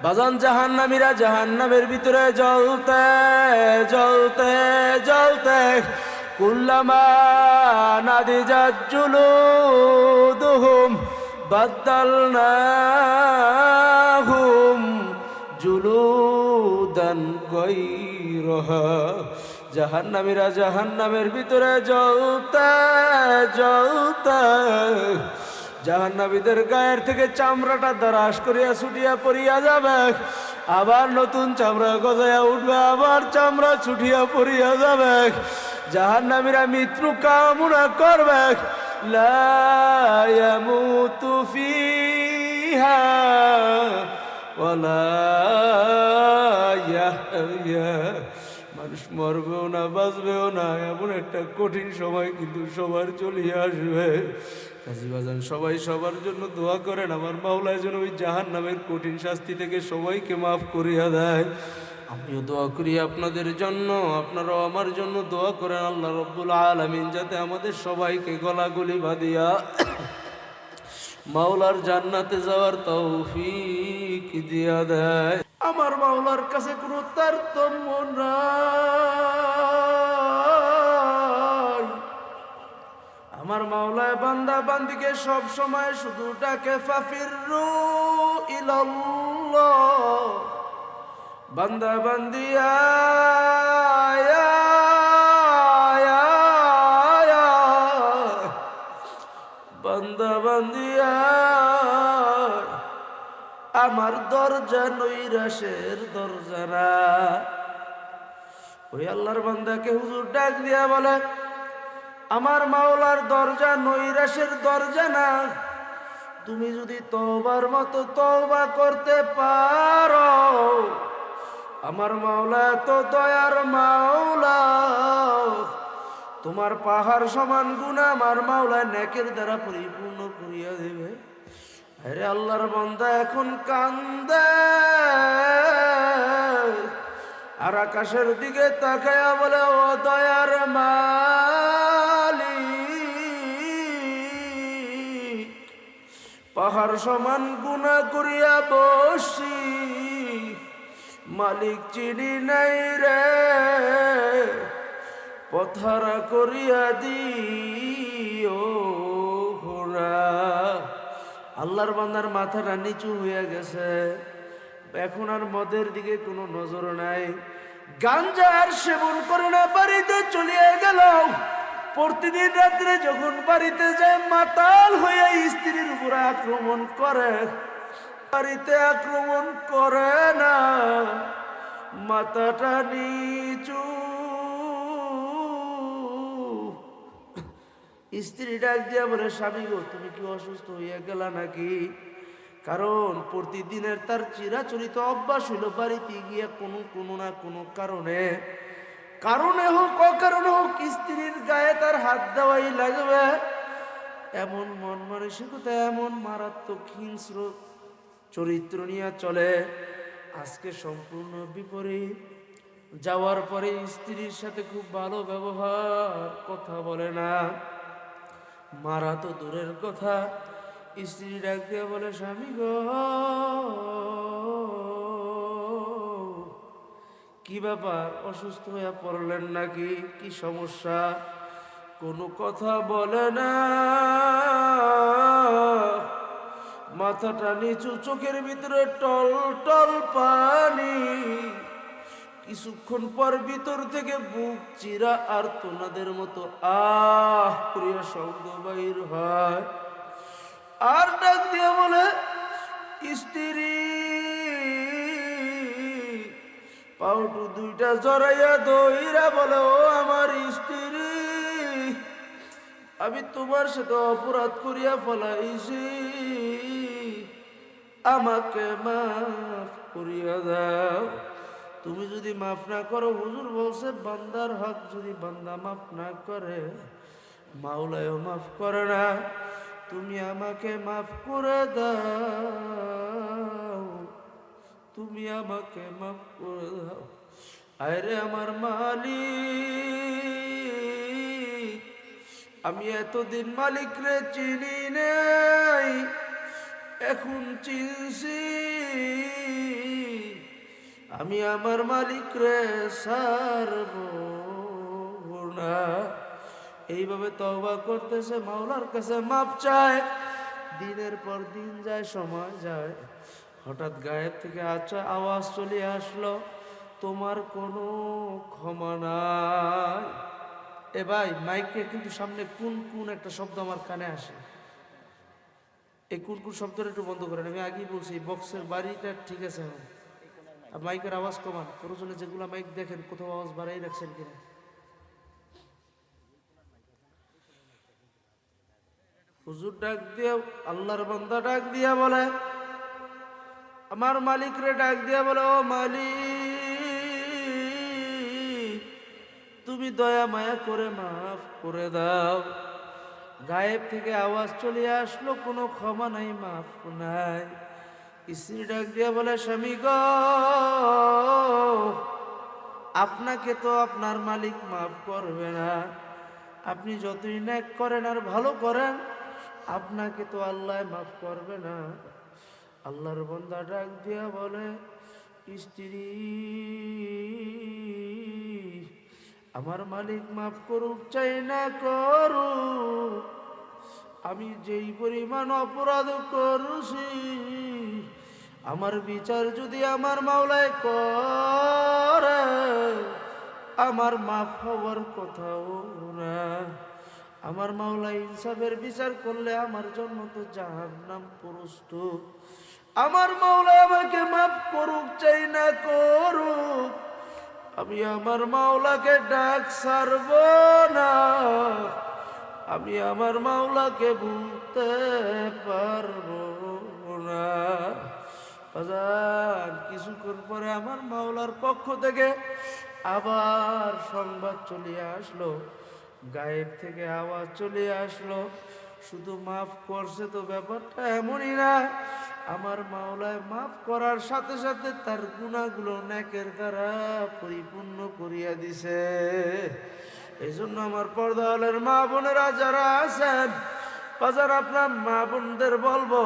বাজান জাহান্নামীরা জাহান্নামের ভিতরে জ্বলতে জ্বলতে জ্বলতে কুল্লামা নাদিজাত জুলুদুহুম বাদদালনাহুম জুলুদান গায়রাহা। জাহান্নামীরা জাহান্নামের ভিতরে জ্বলতে জ্বলতে জাহান্নামীদের গায়ের থেকে চামড়াটা দারাস করিয়া ছুটিয়া পড়িয়া যাবে, আবার নতুন চামড়া গজাইয়া উঠবে, আবার চামড়া ছুটিয়া পড়িয়া যাবে। জাহান্নামীরা মৃত্যু কামনা করবে, লা ইয়ামুতু ফিহা ওয়ালা ইয়াহইয়া। মানুষ মরবেও না বাঁচবেও না, এমন একটা কঠিন সময় কিন্তু সবার চলিয়ে আসবে। কাজী বাজান সবাই সবার জন্য দোয়া করেন, আমার মাওলায় যেন ওই জাহান্নামের কঠিন শাস্তি থেকে সবাইকে মাফ করিয়া দেয়। আমিও দোয়া করি আপনাদের জন্য, আপনারাও আমার জন্য দোয়া করেন আল্লাহ রব্বুল আলামিন যাতে আমাদের সবাইকে গলাগলি বাঁধিয়া মাওলার জান্নাতে যাওয়ার তৌফিক দিয়া দেয়। আমার মাওলার কাছে কোনো তারতম্য নাই। আমার মাওলায় বান্দা বান্দিকে সব সময় শুধু ডাকে ফাফিরু ইলাল্লাহ। বান্দা বান্দি আয় আয় আয় আয়, বান্দা বান্দি আয়। আমার দরজা নৈরাশের দরজা না। ওই আল্লাহর বান্দাকে হুজুর ডাক দিয়া বলে, আমার মাওলার দরজা নৈরাশের দরজা না। তুমি যদি তওবার মতো তওবা করতে পারো, আমার মাওলা তো দয়ার মাওলা, তোমার পাহাড় সমান গুনাহ আমার মাওলা নেকের দ্বারা পরিপূর্ণ করিয়া দেবে। আরে আল্লাহর বান্দা এখন কান্দে আর আকাশের দিকে তাকায়া বলে, ও দয়ার মালিক, পাহাড় সমান গুনাহ করিয়া বসি, মালিক চিনি নাই রে, পথারা করিয়া দিও ঘোড়া। আল্লাহর বান্দার মাথাটা নিচু হয়ে গেছে, এখন আর মদের দিকে কোনো নজর নাই। গাঞ্জা আর সেবন করে না, বাড়িতে চলিয়ে গেল। প্রতিদিন রাত্রে যখন বাড়িতে যায় মাতাল হয়ে স্ত্রীর উপর আক্রমণ করে, বাড়িতে আক্রমণ করে না, মাথাটা নিচু। স্ত্রী ডাক দিয়া বলে, স্বামী গো তুমি কি অসুস্থ হইয়া গেলা নাকি? কারণ প্রতিদিনের তার চিরাচরিত অভ্যাস হইল বাড়িতে গিয়া কোনো না কোনো কারণে হোক অকারণে হোক স্ত্রীর গায়ে তার হাত দেওয়াই লাগবে। এমন মন মানসিকতা, এমন মারাত্মক হিংস্র চরিত্র নিয়ে চলে। আজকে সম্পূর্ণ বিপরীত। যাওয়ার পরে স্ত্রীর সাথে খুব ভালো ব্যবহার, কথা বলে না, মারা তো দূরের কথা। স্ত্রী ডাক দিয়ে বলে, স্বামী গো কি ব্যাপার, অসুস্থ হয়ে পড়লেন নাকি, কি সমস্যা? কোনো কথা বলে না, মাথাটা নিচু, চোখের ভিতরে টল টল পানি। কিছুক্ষণ পর ভিতর থেকে বুক চিরা আর তোনাদের মতো আহ প্রিয় শব্দ বাইর হয়। আর ডাক দিয়ে বলে, স্ত্রী পাউটু দুইটা জড়াইয়া দইরা বলে, ও আমার স্ত্রী, আমি তোমার সাথে অপরাধ করিয়া ফেলাইছি, আমাকে মাফ করিয়া দাও। তুমি যদি মাফ না করো, হুজুর বলছে বান্দার হক যদি বান্দা মাফ না করে, মাওলায়ও মাফ করে না। তুমি আমাকে মাফ করে দাও, তুমি আমাকে মাফ করে দাও। আরে আমার মালিক, আমি এতদিন মালিক রে চিনি নাই, এখন চিনছি। আমি আমার মালিক রে ছাড়ব না। এইভাবে তওবা করতেছে, মাওলার কাছে মাপ চায়। দিনের পর দিন যায়, সময় যায়, হঠাৎ গায়েব থেকে আওয়াজ চলে আসলো, তোমার কোনো ক্ষমা নাই। এ ভাই, মাইকে কিন্তু সামনে কোন কোন একটা শব্দ আমার কানে আসে, এই কোন কোন শব্দটা একটু বন্ধ করেন। আমি আগেই বলছি বক্সের বাড়িটা ঠিক আছে, আর মাইকের আওয়াজ কমান। প্রয়োজনে যেগুলো মাইক দেখেন কোথাও আওয়াজ বাড়াই রাখছেন কিনা। হুজুর ডাক দিয়ে, আল্লাহর বান্দা ডাক দিয়া বলে, আমার মালিক রে ডাক দিয়া বলে, ও মালিক, তুমি দয়া মায়া করে মাফ করে দাও। গায়েব থেকে আওয়াজ চলে আসলো, কোনো ক্ষমা নাই, মাফ নাই। স্ত্রী ডাক দিয়া বলে, স্বামী গো, আপনাকে তো আপনার মালিক মাফ করবে না। আপনি যতই নেক করেন আর ভালো করেন, আপনাকে তো আল্লাহ মাফ করবে না। আল্লাহর বান্দা ডাক দিয়া বলে, স্ত্রী, আমার মালিক মাফ করুক চাই না করুক, আমি যেই পরিমাণ অপরাধ করছি, আমার বিচার যদি আমার মাওলায় করে, আমার মাফ হওয়ার কথাও না। আমার মাওলা ইনসাফের বিচার করলে আমার জন্য তো জাহান্নাম প্রস্তুত। আমার মাওলা আমাকে মাফ করুক চাই না করুক, আমি আমার মাওলাকে ডাক ছাড়ব না। আমি আমার মাওলাকে ভুলতে পারবো না। বাজার কিছুক্ষণ পরে আমার মাওলার পক্ষ থেকে আবার সংবাদ চলে আসলো, গায়েব থেকে আওয়াজ চলে আসলো, শুধু মাফ করছে তো ব্যাপারটা এমনই না, আমার মাওলায় মাফ করার সাথে সাথে তার গুনাহগুলো নেকের দ্বারা পরিপূর্ণ করিয়া দিছে। এই জন্য আমার পর্দাওয়ালার মা বোনেরা যারা আছেন, বাজার আপনার মা বোনদের বলবো,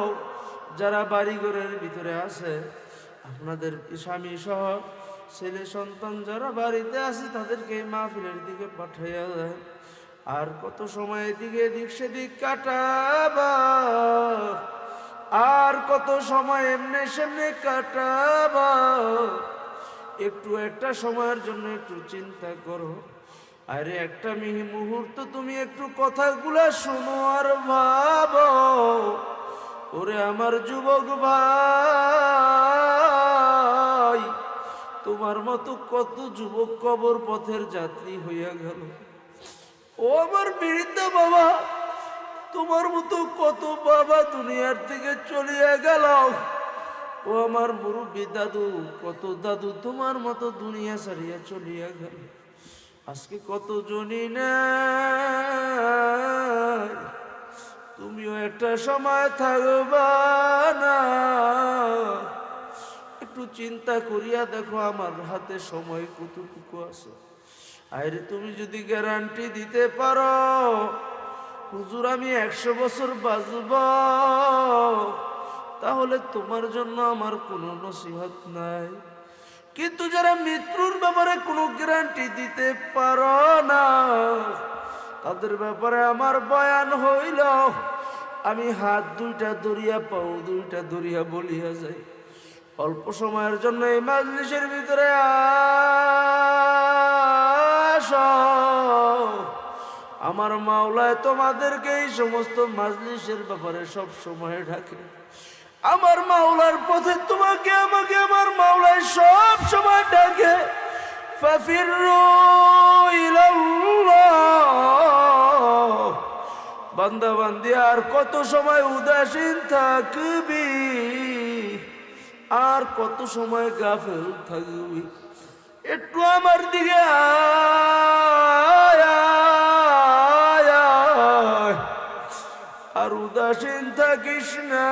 যারা বাড়িঘরের ভিতরে আছে, আপনাদের স্বামী সহ ছেলে সন্তান যারা বাড়িতে আছে, তাদেরকে মাহফিলের দিকে পাঠাইয়া দেন। আর কত সময় এদিকে এদিক সেদিক কাটাবা, আর কত সময় এমনি সেমনি কাটাবা, একটু একটা সময়ের জন্য একটু চিন্তা করো। আরে একটা মুহূর্ত তুমি একটু কথাগুলা শোনো আর ভাবো। ওরে আমার যুবক ভাই, তোমার মতো কত যুবক কবর পথের যাত্রী হইয়া গেল। ও আমার বৃদ্ধ বাবা, তোমার মতো কত বাবা দুনিয়ার থেকে চলিয়া গেল। ও আমার মুরব্বী দাদু, কত দাদু তোমার মতো দুনিয়া ছাড়িয়া চলিয়া গেল। আজকে কত জনই না, তুমিও একটা সময় থাকবা না। একটু চিন্তা করিয়া দেখো আমার হাতে সময় কতটুকু আছে। আরে তুমি যদি গ্যারান্টি দিতে পারো, হুজুর আমি 100 বছর বাঁচব, তাহলে তোমার জন্য আমার কোনো নসিহত নাই। কিন্তু যারা মৃত্যুর ব্যাপারে কোনো গ্যারান্টি দিতে পারো না, তাদের ব্যাপারে আমার বয়ান হইল, আমি হাত দুইটা ধরিয়া পাও দুইটা ধরিয়া বলিয়া যাই, অল্প সময়ের জন্য এই মাজলিসের ভিতরে আসো। আমার মাওলায় তোমাদেরকে এই সমস্ত মাজলিসের ব্যাপারে সব সময় ডাকে। আমার মাওলার পথে তোমাকে আমাকে আমার মাওলায় সব সময় ডাকে। ফাফিরু ইলাল্লাহ। বান্দা বান্দি আর কত সময় উদাসীন থাকবি, আর কত সময় গাফেল থাকবি? একটু আমার দিকে আর উদাসীন থাকিস না।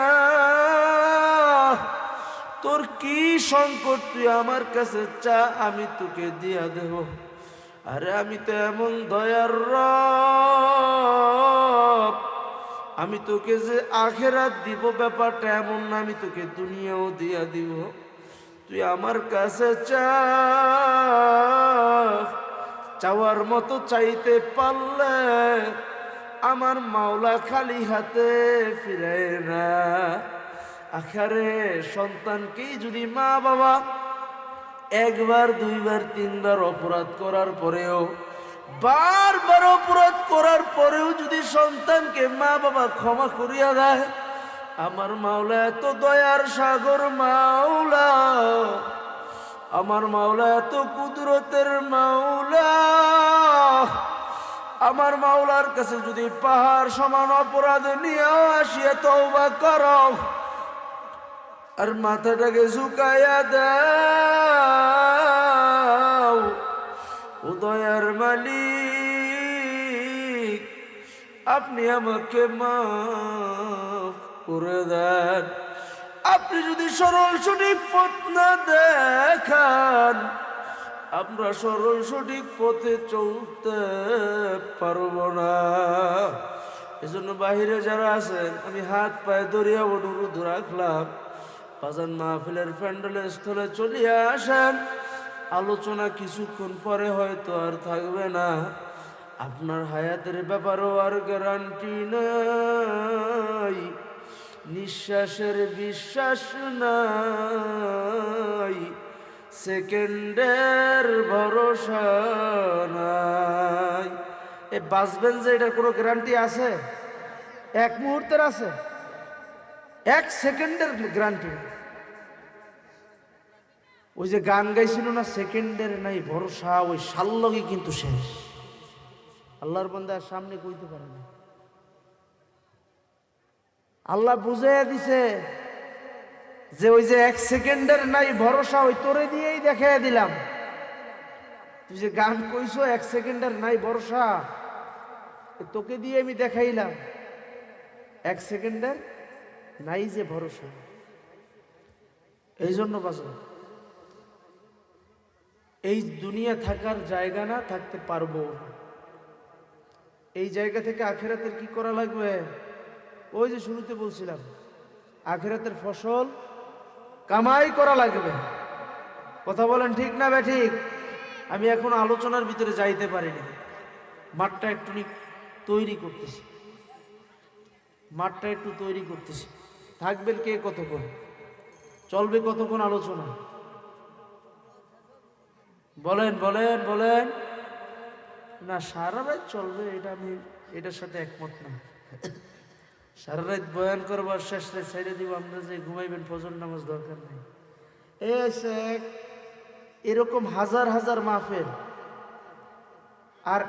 তোর কি সংকট তুই আমার কাছে চা, আমি তোকে দিয়া দেব। আরে আমি তো এমন দয়ার রব, আমি তোকে যে আখেরাত দিব ব্যাপারটা এমন না, আমি তোকে দুনিয়াও দিয়া দিব। তুই আমার কাছে চাওয়ার মতো চাইতে পারলে আমার মাওলা খালি হাতে ফিরে না। আখারে সন্তানকেই যদি মা বাবা একবার দুইবার তিনবার অপরাধ করার পরেও, বারবার অপরাধ করার পরেও যদি সন্তানকে মা বাবা ক্ষমা করিয়া দেয়, আমার মাওলা এত দয়ার সাগর মাওলা, আমার মাওলা এত কুদরতের মাওলা, আমার মাওলার কাছে যদি পাহাড় সমান অপরাধ নিয়ে আসিয়া তওবা করো আর মাথাটাকে ঝুঁকাইয়া দাও, ও দয়ার মালিক আপনি আমাকে মাফ করে দেন। আপনি যদি সরল সঠিক পথ না দেখান, আমরা সরল সঠিক পথে চলতে পারবো না। এজন্য বাহিরে যারা আছেন আমি হাত পায়ে ধরিয়া অনুরোধ রাখলাম, বাজান মাহফিলের প্যান্ডেলের স্থলে চলিয়া আসেন। আলোচনা কিছুক্ষণ পরে হয়তো আর থাকবে না। আপনার হায়াতের ব্যাপারও আর গ্যারান্টি নাই, নিঃশ্বাসের বিশ্বাস নাই, সেকেন্ডের ভরসা নাই। এ বাঁচবেন যে এটার কোনো গ্যারান্টি আছে? এক মুহূর্তের আছে, এক সেকেন্ডের গ্যারান্টি। ওই যে গান গাইছিল না, সেকেন্ডের নাই ভরসা, ওই সাল্লগই কিন্তু শেষ। আল্লাহর বান্দার সামনে কইতে পারে না। আল্লাহ বুঝাইয়া দিছে যে ওই যে এক সেকেন্ডের নাই ভরসা, ওই তোরে দিয়েই দেখাইয়া দিলাম। তুই যে গান কইছো এক সেকেন্ডের নাই ভরসা, তোকে দিয়ে আমি দেখাইলাম এক সেকেন্ডের নাই যে ভরসা। এই জন্য বাঁচো, এই দুনিয়া থাকার জায়গা না, থাকতে পারবো। এই জায়গা থেকে আখিরাতের কি করা লাগবে? ওই যে শুরুতে বলছিলাম, আখিরাতের ফসল কামাই করা লাগবে। কথা বলেন ঠিক না ঠিক? আমি এখন আলোচনার ভিতরে যাইতে পারিনি, মাঠটা একটু তৈরি করতেছি, মাঠটা একটু তৈরি করতেছি। থাকবেন কে কতক্ষণ? চলবে কতক্ষণ আলোচনা? বলেন বলেন বলেন। না, সারা রাত চলবে এটা আমি এটার সাথে একমত না। সারা রাত বয়ান করবার শেষ রাত ছেড়ে দিব, আমরা যে ঘুমাইবেন ফজর নামাজ দরকার নেই। এরকম হাজার হাজার মাহফিল আর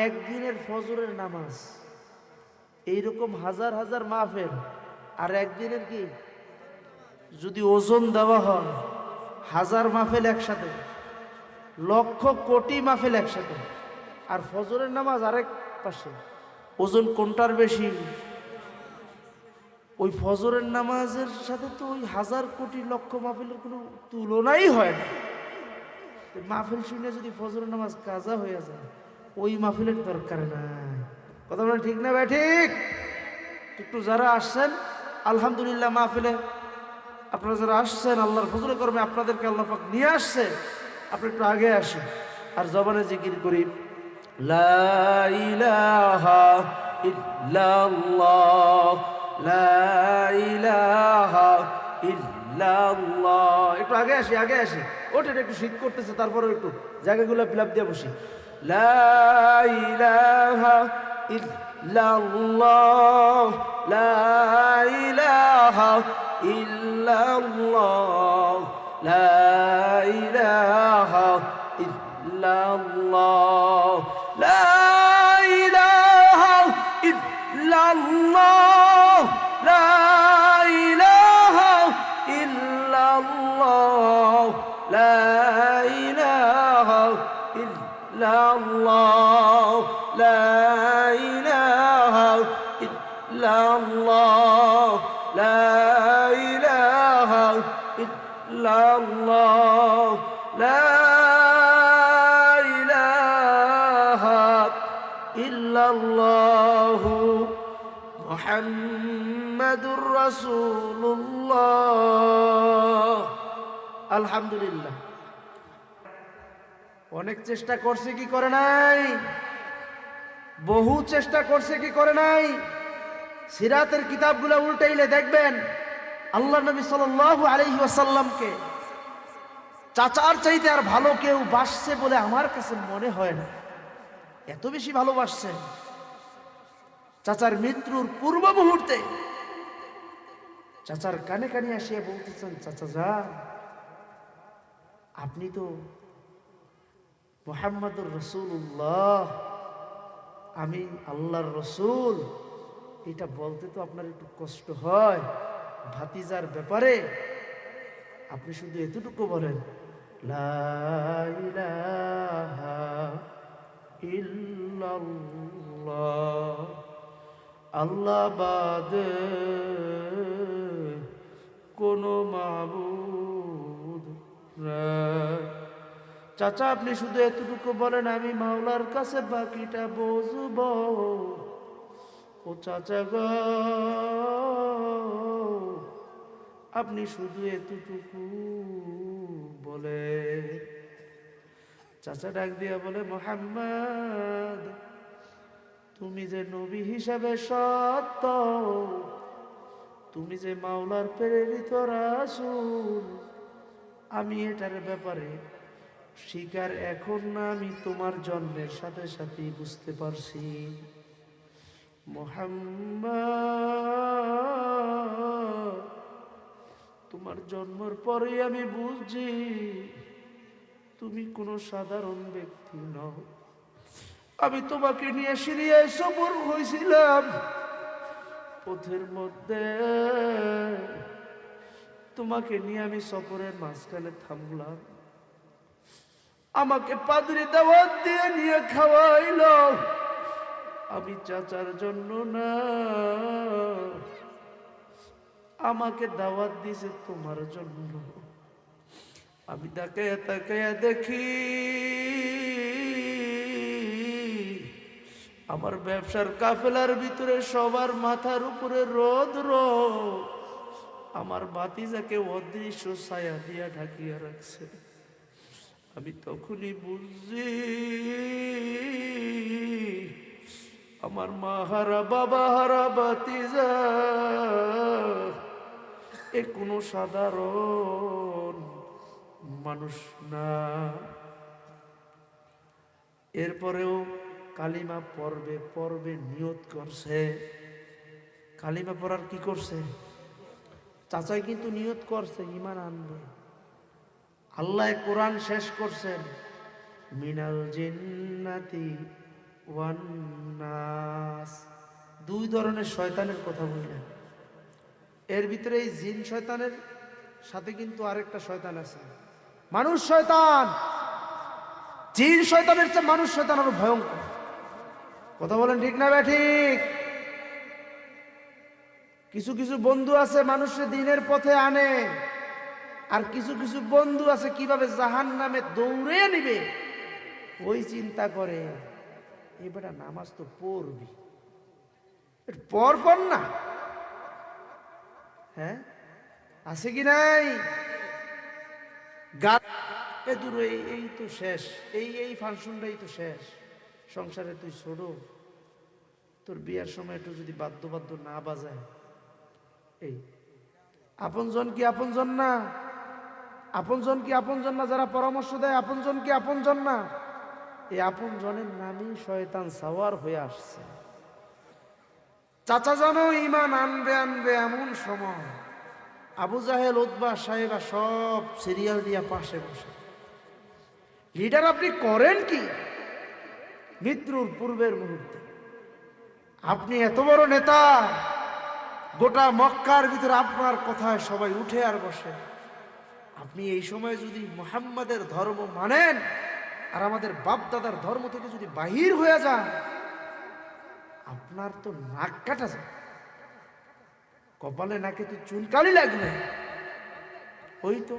একদিনের ফজরের নামাজ, এইরকম হাজার হাজার মাহফিল আর একদিনের কি যদি ওজন দেওয়া হয়, হাজার মাহফিল একসাথে, লক্ষ কোটি মাহফিল একসাথে, আর ফজরের নামাজ আরেক পাশে, ওজন কোনটার বেশি? ওই ফজরের নামাজের সাথে তো ওই হাজার কোটি লক্ষ মাহফিলের কোনো তুলনাই হয় না। মাহফিল শুনে যদি ফজরের নামাজ কাজা হয়ে যায়, ওই মাহফিলের দরকার নাই। কথা বলেন ঠিক না ভাই? ঠিক। একটু যারা আসছেন আলহামদুলিল্লাহ, মাহফিলে আপনারা যারা আসছেন আল্লাহর ফজল কর্মে আপনাদেরকে আল্লাহ পাক নিয়ে আসছে, আপনি একটু আগে আসেন আর জবানে জিকির করি, লা ইলাহা ইল্লাল্লাহ, লা ইলাহা ইল্লাল্লাহ। একটু আগে আসি, আগে আসি। ওটা একটু শীত করতেছে, তারপরে একটু জায়গাগুলো ফিলাপ দিয়ে বসি। লা ইলাহা ইল্লাল্লাহ, লা ইলাহা ইল্লাল্লাহ, লা ইলাহা ইল্লাল্লাহ, লা ইলাহা ইল্লাল্লাহ, লা ইলাহা ইল্লাল্লাহ, লা ইলাহা ইল্লাল্লাহ, লা ইলাহা ইল্লাল্লাহ, লা ইলাহা ইল্লাল্লাহ, লা ইলাহা ইল্লাল্লাহ, মুহাম্মাদুর রাসূলুল্লাহ। আলহামদুলিল্লাহ। অনেক চেষ্টা করছে কি করে নাই? বহু চেষ্টা করছে কি করে নাই? সিরাতের কিতাবগুলো উল্টাইলে দেখবেন আল্লাহ নবী সাল্লাল্লাহু আলাইহি ওয়াসাল্লামকে চাচার চাইতে আর ভালো কেউ বাসছে বলে আমার কাছে মনে হয় না। এত বেশি ভালোবাসছেন। চাচার মৃত্যুর পূর্ব মুহূর্তে চাচার কানে কানে আসিয়া বলতেছেন, চাচা যান, আপনি তো মুহাম্মদুর রাসূলুল্লাহ, আমি আল্লাহর রসুল। এটা বলতে তো আপনার একটু কষ্ট হয়, ভাতিজার ব্যাপারে আপনি শুধু এতটুকু বলেন, লা ইলাহা ইল্লাল্লাহ, আল্লাহ বাদে কোনো মাবুদ নাই। চাচা আপনি শুধু এতটুকু বলেন, আমি মাওলার কাছে বাকিটা বুঝব। ও চাচা গো, আপনি শুধু এতটুকু বলে। চাচা ডাক দিয়া বলে, মুহাম্মদ, তুমি যে নবী হিসাবে সত্য, তুমি যে মাওলার প্রেরিত রাসূল, আমি এটার ব্যাপারে স্বীকার এখন না, আমি তোমার জন্মের সাথে সাথেই বুঝতে পারছি। মুহাম্মদ, তোমার জন্মের পরেই আমি বুঝছি তুমি কোনো সাধারণ ব্যক্তি নও। আমি তোমাকে নিয়ে সিরিয়ায় সফর হয়েছিলাম, পথের মধ্যে তোমাকে নিয়ে আমি সফরের মাঝখানে থামলাম, আমাকে পাদ্রী দাওয়াত দিয়ে নিয়ে খাওয়াইলো। আমি চাচার জন্য না, আমাকে দাওয়াত দিছে তোমার জন্য। আমি তাকায়া তাকায়া দেখি আমার ব্যবসার কাফেলার ভিতরে সবার মাথার উপরে রৌদ্র, আমার ভাতিজাকে অদৃশ্য ছায়া দিয়া ঢাকিয়া রাখছে। আমি তখনই বুঝছি আমার মা হারা, বাবা হারা ভাতিজা এ কোনো সাধারণ মানুষ না। এরপরেও কালিমা পড়বে পড়বে নিয়ত করছে। কালিমা পড়ার কি করছে? চাচাই কিন্তু নিয়ত করছে ঈমান আনবে। আল্লাহ কোরআন শেষ করছেন, মিনাল জিন্নাতি ওয়ান নাস। দুই ধরনের শয়তানের কথা বললেন। এর ভিতরে এই জিন শয়তানের সাথে কিন্তু আরেকটা শয়তান আছে, মানুষ শয়তান। জিন শয়তানের চেয়ে মানুষ শয়তান আরো ভয়ঙ্কর। কথা বলেন ঠিক না ঠিক? কিছু কিছু বন্ধু আছে মানুষের দিনের পথে আনে, আর কিছু কিছু বন্ধু আছে কিভাবে জাহান্নামে দৌড়ে নিবে ওই চিন্তা করে। এবারে নামাজ তো পড়বি, পর পর না, হ্যাঁ আছে কি নাই? দূরে এই তো শেষ, এই ফাংশনটাই তো শেষ। সংসারে তুই ছোট, তোর বিয়ার সময় একটু যদি বাদ্য বাদ্য না বাজায়, এই আপনজন কি আপনজন না? আপনজন কি আপনজন না? যারা পরামর্শ দেয় আপনজন কি আপনজন না? এই আপনজনের নামই শয়তান সাওয়ার হয়ে আসছে। চাচা জানো ঈমান আনবে আনবে এমন সময় আবু জাহেল, উতবা, সাহেবা সব সিরিয়াল দিয়া পাশে বসে। লিডার আপনি করেন কি? মৃত্যুর পূর্বের মুহূর্তে আপনি এত বড় নেতা, গোটা মক্কার ভিতরে আপনার কথায় সবাই উঠে আর বসে। আপনি এই সময় যদি মুহাম্মাদের ধর্ম মানেন আর আমাদের বাপ দাদার ধর্ম থেকে যদি বাহির হয়ে যান, আপনার তো নাক কাটা যায়, কপালে নাকে তো চুনকালি লাগবে। ওই তো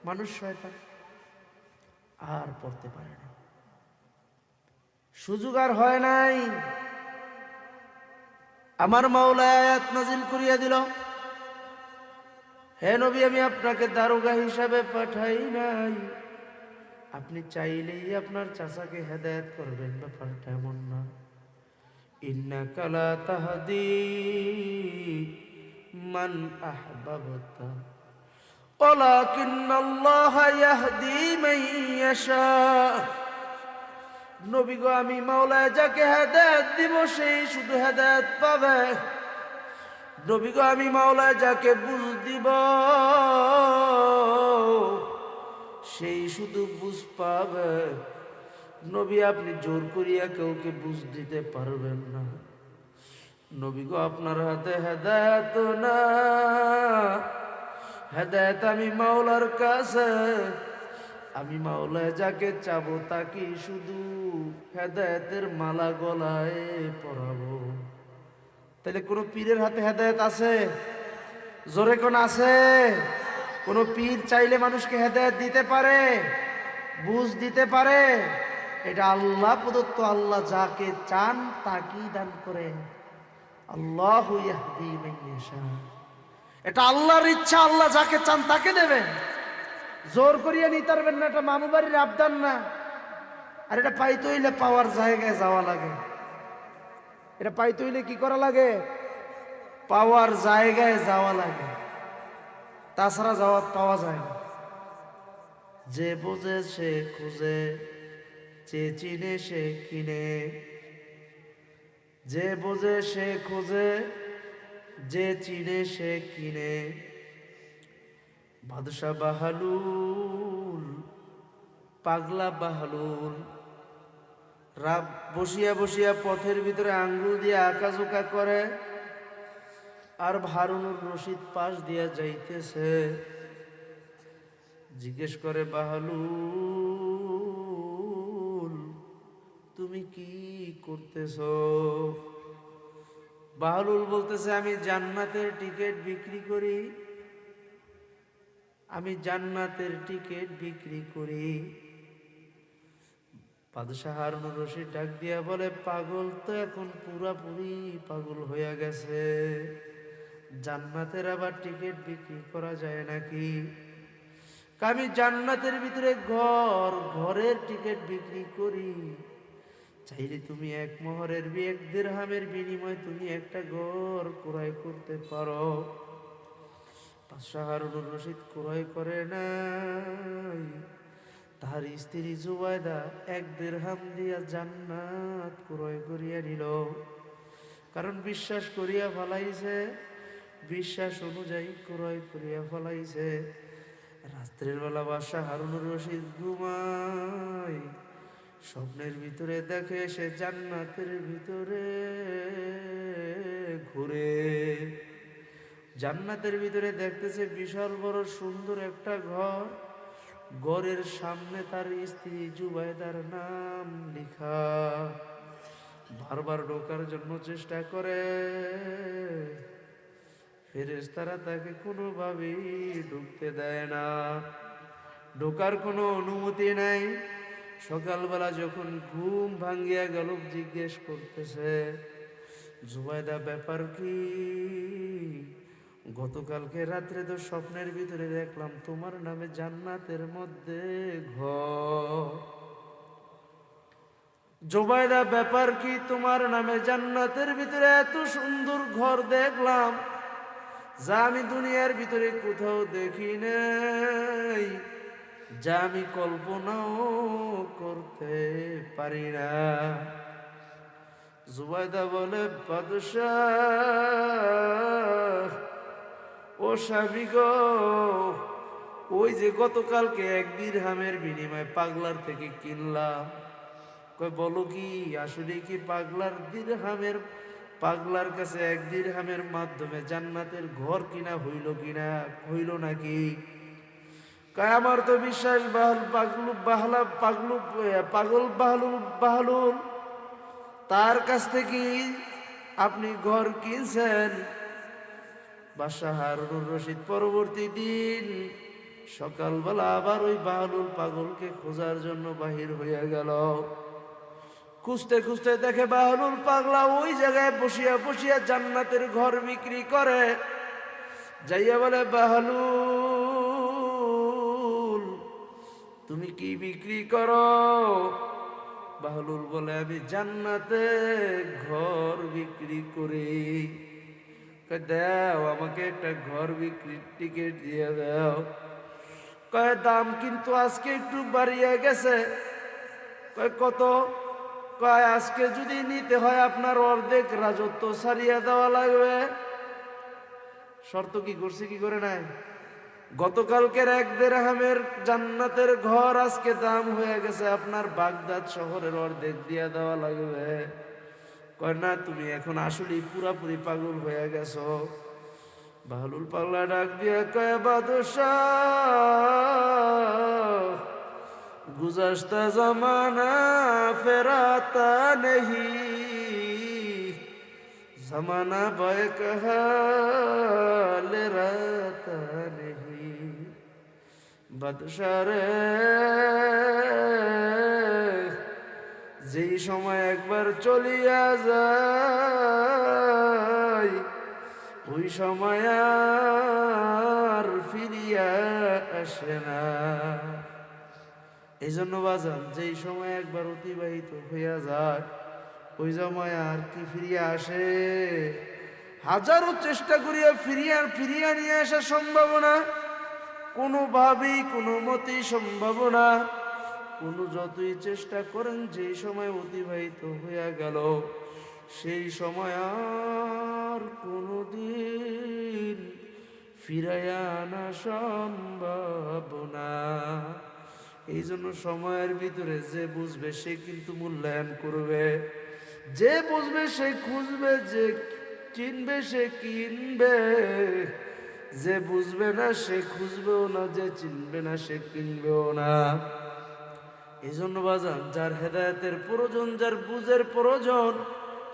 মানুষ শয়তান, আর পড়তে পারে না, সুযোগ আর হয় নাই। আমার মাওলা আয়াত নাজিল করিয়া দিল, হে নবী, আমি আপনাকে দারোগা হিসাবে পাঠাই নাই। আপনি চাইলেই আপনার চাচাকে হেদায়েত করবেন, ব্যাপারটা এমন না। ইন্নাকা লা তাহদি মান আহবাবতা ওয়ালাকিন্নাল্লাহা ইয়াহদি মান ইয়াশা। নবী গো, আমি মাওলা যাকে হেদায়েত দিব সেই শুধু হেদায়েত পাবে। নবী গো, আমি মাওলা যাকে বুঝ দিব সেই শুধু বুঝ পাবে। নবী, আপনি জোর করিয়া কাউকে বুঝ দিতে পারবেন না। নবী গো, আপনার হাতে হেদায়েত না, হেদায়েত আমি মাওলার কাছে। আমি মাওলা যাকে চাবো তাকে শুধু হেদায়েতের মালা গলায় পরাবো। তাহলে কোন পীরের হাতে হেদায়েত আছে? জোরে কোন আছে? কোন পীর চাইলে মানুষকে হেদায়েত দিতে পারে, বুঝ দিতে পারে? এটা আল্লাহ প্রদত্ত। আল্লাহ যাকে চান তাকেই দান করেন। আল্লাহু ইয়াহদি মান ইয়াশা। এটা আল্লাহর ইচ্ছা, আল্লাহ যাকে চান তাকে দেবেন। জোর করিয়া নিতে পারবেন না, এটা মামু বাড়ির আবদান না। আর এটা পাইতে হইলে পাওয়ার জায়গায় যাওয়া লাগে। এটা পাইতে হইলে কি করা লাগে? পাওয়ার জায়গায় যাওয়া লাগে, তাছাড়া যাওয়া পাওয়া যায় না। যে বোঝে সে খুঁজে, যে চিনে সে কিনে। যে বোঝে সে খোঁজে, যে চিনে সে কিনে। বাদশা বাহালুল, পাগলা বাহালুল রাব বসিয়া বসিয়া পথের ভিতরে আঙ্গুল দিয়ে আঁকাঝোঁকা করে, আর হারুনুর রশিদ পাশ দিয়া যাইতেছে। জিজ্ঞেস করে, বাহালুল তুমি কি করতেছ? বাহালুল বলতেছে, আমি জান্নাতের টিকিট বিক্রি করি, আমি জান্নাতের টিকিট বিক্রি করি। বাদশাহ হারুনুর রশিদ ডাক দিয়া বলে, পাগল তো এখন পুরাপুরি পাগল হইয়া গেছে। জান্নাতের আবার টিকিট বিক্রি করা যায় নাকি? আমি জান্নাতের ভিতরে ঘর, ঘরের টিকিট বিক্রি করি। চাইলে তুমি এক মোহরের এক দিরহামের বিনিময়ে তুমি একটা ঘর ক্রয় করতে পারো। বাদশাহ হারুনুর রশিদ ক্রয় করে নাই, তার স্ত্রী জুবাইদা এক দিরহাম দিয়া জান্নাত ক্রয় করিয়া নিল। কারণ বিশ্বাস করিয়া ফলাইছে, বিশ্বাস অনুযায়ী ক্রয় করিয়া ফলাইছে। রাত্রের বেলা বাদশাহ হারুনুর রশিদ ঘুমায়, স্বপ্নের ভিতরে দেখে সে জান্নাতের ভিতরে ঘুরে। জান্নাতের ভিতরে দেখতেছে বিশাল বড় সুন্দর একটা ঘর। ঘরের সামনে তার স্ত্রী জুবাইদার নাম লেখা। বারবার ঢোকার জন্য চেষ্টা করে, ফেরেশতারা তাকে কোনোভাবেই ঢুকতে দেয় না, ঢোকার কোনো অনুমতি নাই। সকালবেলা যখন ঘুম ভাঙ্গিয়া গেল, জিজ্ঞেস করতেছে, জুবাইদা ব্যাপার কি? গতকালকে রাত্রে তো স্বপ্নের ভিতরে দেখলাম তোমার নামে জান্নাতের মধ্যে ঘর। জুবাইদা ব্যাপার কি? তোমার নামে জান্নাতের ভিতরে এত সুন্দর ঘর দেখলাম, যা আমি দুনিয়ার ভিতরে কোথাও দেখি নাই, যা আমি কল্পনাও করতে পারি না। জুবাইদা বলে, বাদশাহ ও স্বামী গো, ওই যে গতকালকে এক দিরহামের বিনিময়ে পাগলার থেকে কিনলাম। কই বলো কি, আসলে কি পাগলার দিরহামের, পাগলার কাছে এক দিরহামের মাধ্যমে জান্নাতের ঘর কিনা হইল কিনা, হইল নাকি? কয় আমার তো বিশ্বাস, পাগল বাহলুল তার কাছ থেকে আপনি ঘর কিনছেন। বাদশাহ হারুনুর রশিদ পরবর্তী দিন সকালবেলা আবার ওই বাহলুল পাগলকে খোঁজার জন্য বাহির হইয়া গেল। খুঁজতে খুঁজতে দেখে বাহলুল পাগলা ওই জায়গায় বসিয়া বসিয়া জান্নাতের ঘর বিক্রি করে। যাইয়া বলে বাহলুল তুমি কি বিক্রি করো? বাহলুল বলে আমি জান্নাতে ঘর বিক্রি করি। দাও আমাকে একটা ঘর বিক্রির টিকিট দিয়ে দাও। কয় দাম কিন্তু আজকে একটু বাড়িয়ে গেছে। কয় কত? কয় আজকে যদি নিতে হয় আপনার অর্ধেক রাজত্ব ছাড়িয়ে দেওয়া লাগবে। শর্ত কি করছে কি করে নাই? গতকালকের 1 দিরহামের জান্নাতের ঘর আজকে দাম হয়ে গেছে আপনার বাগদাদ শহরের অর্ধেক দিয়ে দেওয়া লাগবে। কয় না তুমি এখন আসলেই পুরাপুরি পাগল হয়ে গেছো। বাহলুল পাগলা ডাক দিয়ে কয় বাদশাহ গুজাশতা জমানা ফেরাতা নেহি, জমানা বয়ক হাল রাতা নেহি। বাদশাহ রে যেই সময় একবার চলিয়া যায় ওই সময় আর ফিরিয়া আসে না। এই জন্য বাজান যেই সময় একবার অতিবাহিত হইয়া যায় ওই সময় আর কি ফিরিয়া আসে? হাজারো চেষ্টা করিয়া ফিরিয়া নিয়ে আসা সম্ভব না, কোনোভাবেই কোনো মতেই সম্ভব না। কোনো যতই চেষ্টা করেন যেই সময় অতিবাহিত হইয়া গেল সেই সময় আর কোনোদিন ফিরাইয়া আনা সম্ভব না। এই জন্য সময়ের ভিতরে যে বুঝবে সে কিন্তু মূল্যায়ন করবে, যে বুঝবে সে খুঁজবে, যে চিনবে সে কিনবে, যে বুঝবে না সে খুঁজবেও না, যে চিনবে না সে কিনবেও না। এই জন্য বাজান যার হেদায়েতের প্রয়োজন, যার বুঝের প্রয়োজন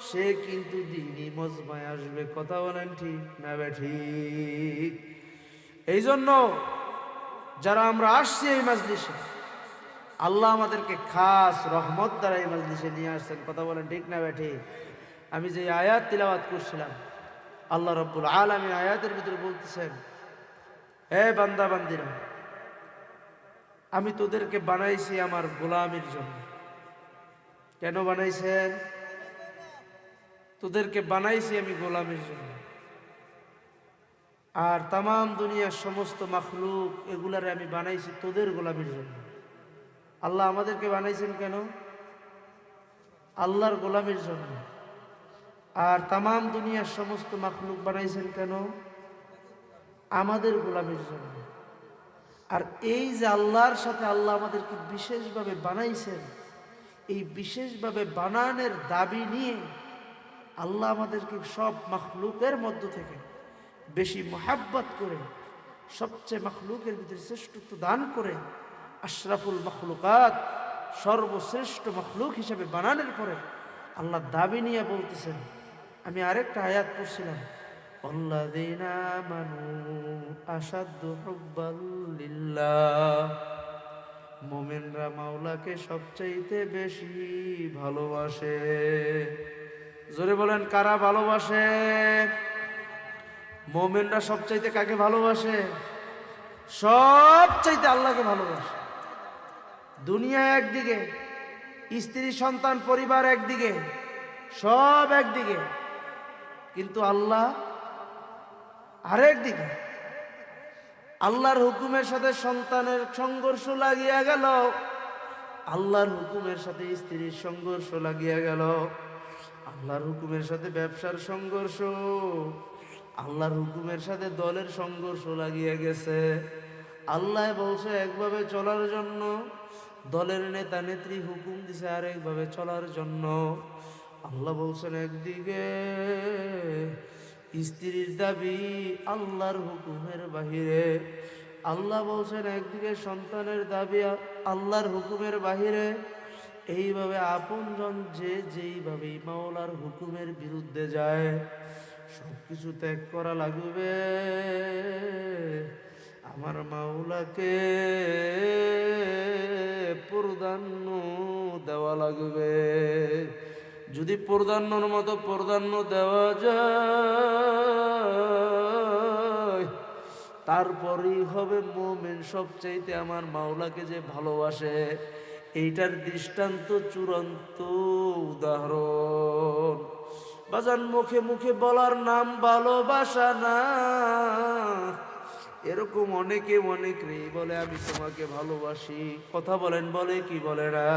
সে কিন্তু দ্বীনি মজমায় আসবে। কথা বলেন ঠিক না ঠিক? এই জন্য যারা আমরা আসছি এই মাজলিসে, আল্লাহ আমাদেরকে খাস রহমত দ্বারা এই মাজলিসে নিয়ে আসছেন। কথা বলেন ঠিক না ঠিক? আমি যে আয়াত তিলাওয়াত করছিলাম, আল্লাহ রাব্বুল আলামিন আয়াতের ভিতরে বলতেছেন, হে বান্দা বান্দিরা, আমি তোদেরকে বানাইছি আমার গোলামির জন্য। কেন বানাইছেন? তোদেরকে বানাইছি আমি গোলামির জন্য। আর তামাম দুনিয়ার সমস্ত মাখলুক এগুলারে আমি বানাইছি তোদের গোলামির জন্য। আল্লাহ আমাদেরকে বানাইছেন কেন? আল্লাহর গোলামির জন্য। আর তামাম দুনিয়ার সমস্ত মাখলুক বানাইছেন কেন? আমাদের গোলামির জন্য। আর এই যে আল্লাহর সাথে আল্লাহ আমাদেরকে বিশেষভাবে বানাইছেন, এই বিশেষভাবে বানানোর দাবি নিয়ে আল্লাহ আমাদেরকে সব মাখলুকের মধ্য থেকে বেশি মোহাব্বত করে সবচেয়ে মাখলুকের ভিতরে শ্রেষ্ঠত্ব দান করে আশরাফুল মাখলুকাত সর্বশ্রেষ্ঠ মাখলুক হিসেবে বানানোর পরে আল্লাহ দাবি নিয়ে বলতেছেন। আমি আরেকটা আয়াত পড়ছিলাম, আল্লাযীনা আমানু আশাদ্দু হুব্বাল লিল্লাহ, মুমিনরা মাওলাকে সবচাইতে বেশি ভালোবাসে। জোরে বলেন কারা ভালোবাসে? মুমিনরা সবচাইতে কাকে ভালোবাসে? সবচাইতে আল্লাহকে ভালোবাসে। দুনিয়া একদিকে, স্ত্রী সন্তান পরিবার একদিকে, সব একদিকে, কিন্তু আল্লাহ আরেক দিকে। আল্লাহর হুকুমের সাথে সন্তানের সংঘর্ষ লাগিয়া গেল, আল্লাহর হুকুমের সাথে স্ত্রীর সংঘর্ষ লাগিয়া গেল, আল্লাহর হুকুমের সাথে ব্যবসার সংঘর্ষ, আল্লাহর হুকুমের সাথে দলের সংঘর্ষ লাগিয়ে গেছে। আল্লাহ বলছে একভাবে চলার জন্য, দলের নেতা নেত্রী হুকুম দিছে আরেকভাবে চলার জন্য। আল্লাহ বলছেন একদিকে স্ত্রীর দাবি আল্লাহর হুকুমের বাহিরে, আল্লাহ বলছেন একদিকে সন্তানের দাবি আল্লাহর হুকুমের বাহিরে। এইভাবে আপনজন যে যেইভাবে মাওলার হুকুমের বিরুদ্ধে যায় সবকিছু ত্যাগ করা লাগবে, আমার মাওলাকে প্রাধান্য দেওয়া লাগবে। যদি প্রাধান্যর মতো প্রাধান্য দেওয়া যায় তারপরেই হবে মুমিন। সবচাইতে আমার মাওলাকে যে ভালোবাসে, এইটার দৃষ্টান্ত চূড়ান্ত উদাহরণ। বাজান, মুখে মুখে বলার নাম ভালোবাসা না। এরকম অনেকে অনেকেই বলে আমি তোমাকে ভালোবাসি, কথা বলেন, বলে কি বলে না?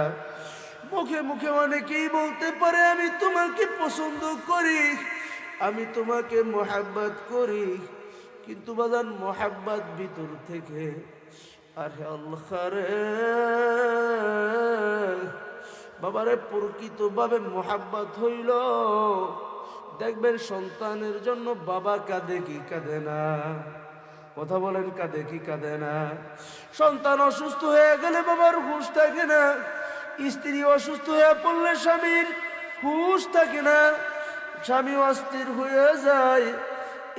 মুখে মুখে অনেকেই বলতে পারে আমি তোমাকে পছন্দ করি, আমি তোমাকে মোহাব্বত করি, কিন্তু বাজান মোহাব্বত ভিতর থেকে, আরে আল্লাহ রে বাবারে, প্রকৃতভাবে মোহাব্বত হইল, দেখবেন সন্তানের জন্য বাবা কাঁদে কি কাঁদে না? কথা বলেন, কাঁদে কি কাঁদে না? সন্তান অসুস্থ হয়ে গেলে বাবার হুঁশ থাকে না, স্ত্রী অসুস্থ হয়ে পড়লে স্বামীর হুঁশ থাকে না, স্বামী অস্থির হয়ে যায়।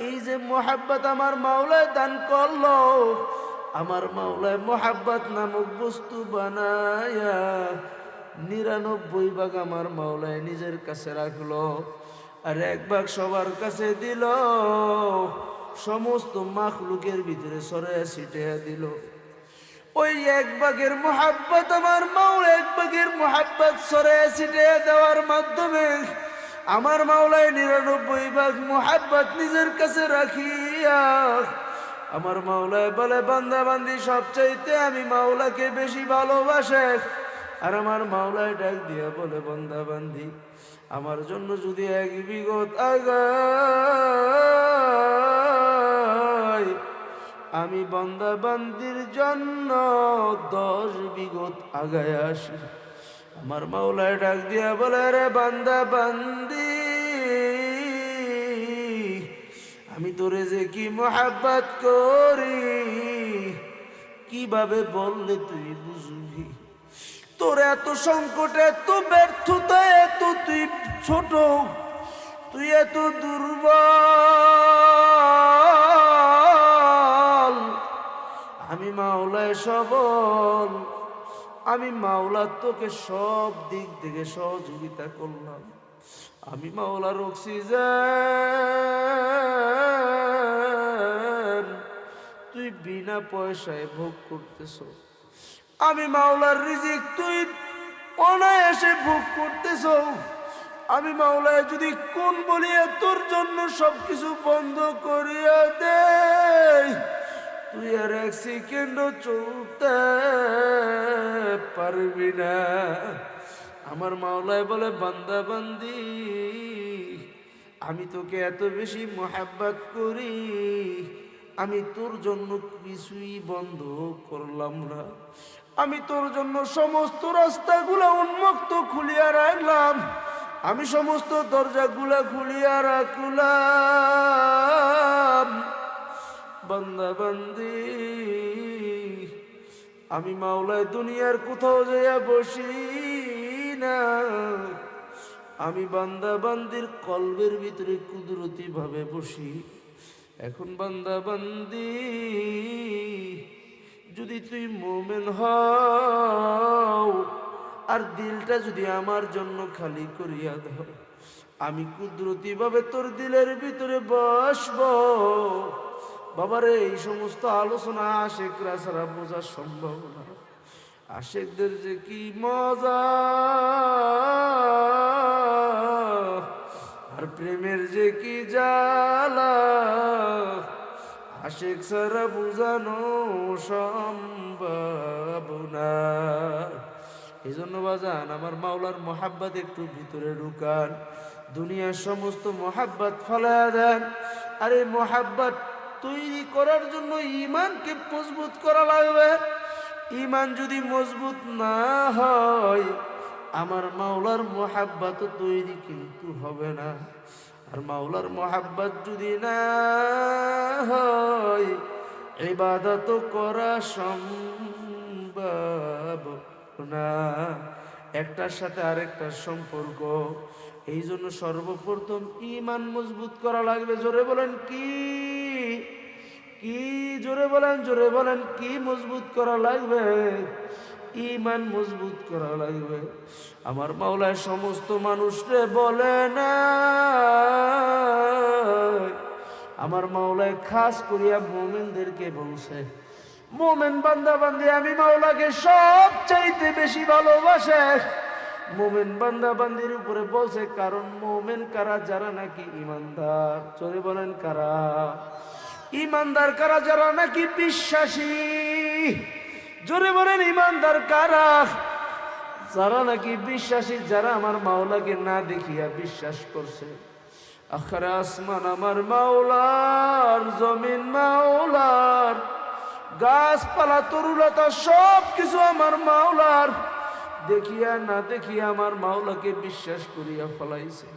এই যে মোহাব্বত আমার মাওলায় দান করলো, আমার মাওলায় মোহাব্বত নামক বস্তু বানায়া 99 ভাগ আমার মাওলায় নিজের কাছে রাখলো, আর 1 ভাগ সবার কাছে দিল, সমস্ত মাখলুকের ভিতরে ছড়িয়ে ছিটিয়ে দিল। ওই 1 ভাগের মোহাব্বত আমার মাওলা 1 ভাগের মোহাব্বত ছড়িয়ে ছিটিয়ে দেওয়ার মাধ্যমে আমার মাওলায় 99 ভাগ মোহাব্বত নিজের কাছে রাখিয়া আমার মাওলায় বলে, বান্দা বান্দি সবচাইতে আমি মাওলাকে বেশি ভালোবাসে। আর আমার মাওলায় ডাক দিয়া বলে, বান্দা বান্দি আমার জন্য যদি 1 বিঘত আগায়, আমি বান্দা বান্দির জন্য 10 বিঘত আগায় আসি। আমার মাওলায় ডাক দিয়া বলে, রে বান্দা বান্দি আমি তোরে যে কি মোহাব্বত করি, কিভাবে বললে তুই বুঝবি? তোর এত সংকট, এত ব্যর্থতা, এত তুই ছোট, তুই এত দুর্বল, আমি মাওলায় সবল, আমি মাওলা তোকে সব দিক থেকে সহযোগিতা করলাম, আমি মাওলার অক্সিজেন তুই বিনা পয়সায় ভোগ করতেছ, আমি মাওলার রিজিক তুই অনায়াসে ভোগ করতেছ। আমি মাওলায় যদি কোন বলিয়া তোর জন্য সবকিছু বন্ধ করিয়া দে, তুই আর 1 সেকেন্ডও চলতে পারবি না। আমার মাওলায় বলে, বান্দা বান্দি আমি তোকে এত বেশি মোহাব্বত করি, আমি তোর জন্য কিছুই বন্ধ করলাম না, আমি তোর জন্য সমস্ত রাস্তাগুলো উন্মুক্ত খুলিয়া রাখলাম, আমি সমস্ত দরজাগুলা খুলিয়া রাখলাম। বান্দা বান্দি আমি মাওলায় দুনিয়ার কোথাও যাইয়া বসি না, আমি বান্দা বান্দির কলবের ভিতরে কুদরতি ভাবে বসি। এখন বান্দা বান্দি যদি তুই মুমিন হও আর দিলটা যদি আমার জন্য খালি করিয়া দাও, আমি কুদরতি ভাবে তোর দিলের ভিতরে বসবো। বাবারে, এই সমস্ত আলোচনা আশেকরা ছাড়া বোঝা সম্ভব না। আশেকদের যে কি মজা, আর প্রেমের যে কি জ্বালা, আশেক ছাড়া বুঝানো সম্ভব না। এই জন্য বাজান, আমার মাওলার মোহাব্বত একটু ভিতরে ঢুকান, দুনিয়ার সমস্ত মোহাব্বত ফালায়া দেন। আর এই মোহাব্বত তৈরি করার জন্য ঈমানকে মজবুত করা লাগবে। ঈমান যদি মজবুত না হয়, আমার মাওলার মোহাব্বত তৈরি কিন্তু হবে না। আর মাওলার মোহাব্বত যদি না হয়, ইবাদত করা সম্ভব না। একটার সাথে আরেকটার সম্পর্ক। এই জন্য সর্বপ্রথম ঈমান মজবুত করা লাগবে। জোরে বলেন কি? কি জোরে বলেন, জোরে বলেন, কি মজবুত করা লাগবে? ঈমান মজবুত করা লাগবে। আমার মাওলায় সমস্ত মানুষরে বলে না, আমার মাওলায় খাস করিয়া মুমিনদেরকে বলছে, মুমিন বান্দা বান্দি আমি মাওলাকে সবচাইতে বেশি ভালোবাসে। মুমিন বান্দা বান্দির উপরে বলছে, কারণ মুমিন কারা? যারা নাকি ইমানদার। চলে বলেন কারা? ইমানদার কারা? যারা নাকি বিশ্বাসী। জোরে বলেন ইমানদার কারা? যারা নাকি বিশ্বাসী, যারা আমার মাওলাকে না দেখিয়া বিশ্বাস করছে। আখরে আসমান আমার মাওলার, জমিন মাওলার, গাছপালা তরুলতা সব কিছু আমার মাওলার, দেখিয়া না দেখিয়া আমার মাওলাকে বিশ্বাস করিয়া ফলাইছে।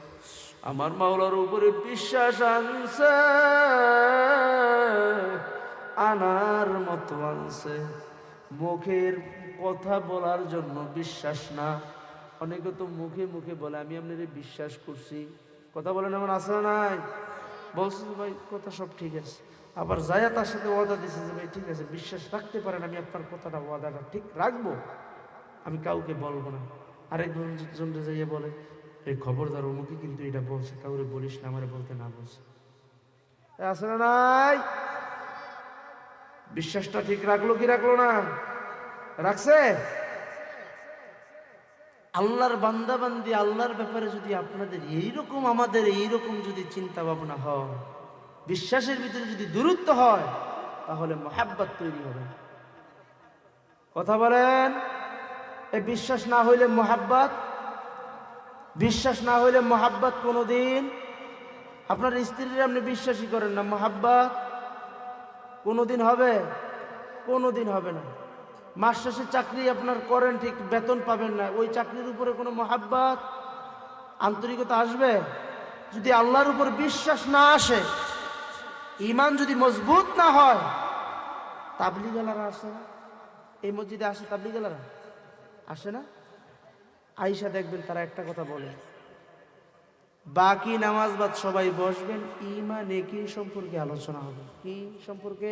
আমার মাওলার উপরে বিশ্বাস আনছে, আনার মতো আনছে। মুখের কথা বলার জন্য বিশ্বাস না। অনেকে তো মুখে মুখে বলে আমি আপনারে বিশ্বাস করছি, কথা বলেন আমার আছে না নাই? বলছে ভাই কথা সব ঠিক আছে, আবার যায়া তার সাথে ওয়াদা দিছে যে ভাই ঠিক আছে বিশ্বাস রাখতে পারেন, আমি আপনার কথাটা ওয়াদাটা ঠিক রাখবো, আমি কাউকে বলবো না। আরেকজন যাইয়া বলে এই খবরদার অমুকে কিন্তু এটা বলছে, কাউরে বলিস না, আমারে বলতে না বলছে। আছে না নাই? বিশ্বাসটা ঠিক রাখলো কি রাখলো না? রাখছে। আল্লাহর বান্দা বান্দি আল্লাহর ব্যাপারে যদি আপনাদের এইরকম, আমাদের এইরকম যদি চিন্তা ভাবনা হয়, বিশ্বাসের ভিতরে যদি দূরত্ব হয়, তাহলে মহাব্বত তৈরি হবে। কথা বলেন। এই বিশ্বাস না হইলে মহাব্বত, বিশ্বাস না হইলে মহাব্বত কোনোদিন, আপনার স্ত্রীর আপনি বিশ্বাসই করেন না, মহাব্বত কোনোদিন হবে? কোনোদিন হবে না। মাস শেষে চাকরি আপনার করেন ঠিক, বেতন পাবেন না, ওই চাকরির উপরে কোনো মহাব্বত আন্তরিকতা আসবে? যদি আল্লাহর উপর বিশ্বাস না আসে, ঈমান যদি মজবুত না হয়, তাবলীগালারা আসে না? এই মসজিদে আসে তাবলীগালারা? আসে না? আইসা দেখবেন তারা একটা কথা বলে, বাকি নামাজ বাদ সবাই বসবেন, ঈমান নেকি সম্পর্কে আলোচনা হবে। কি সম্পর্কে?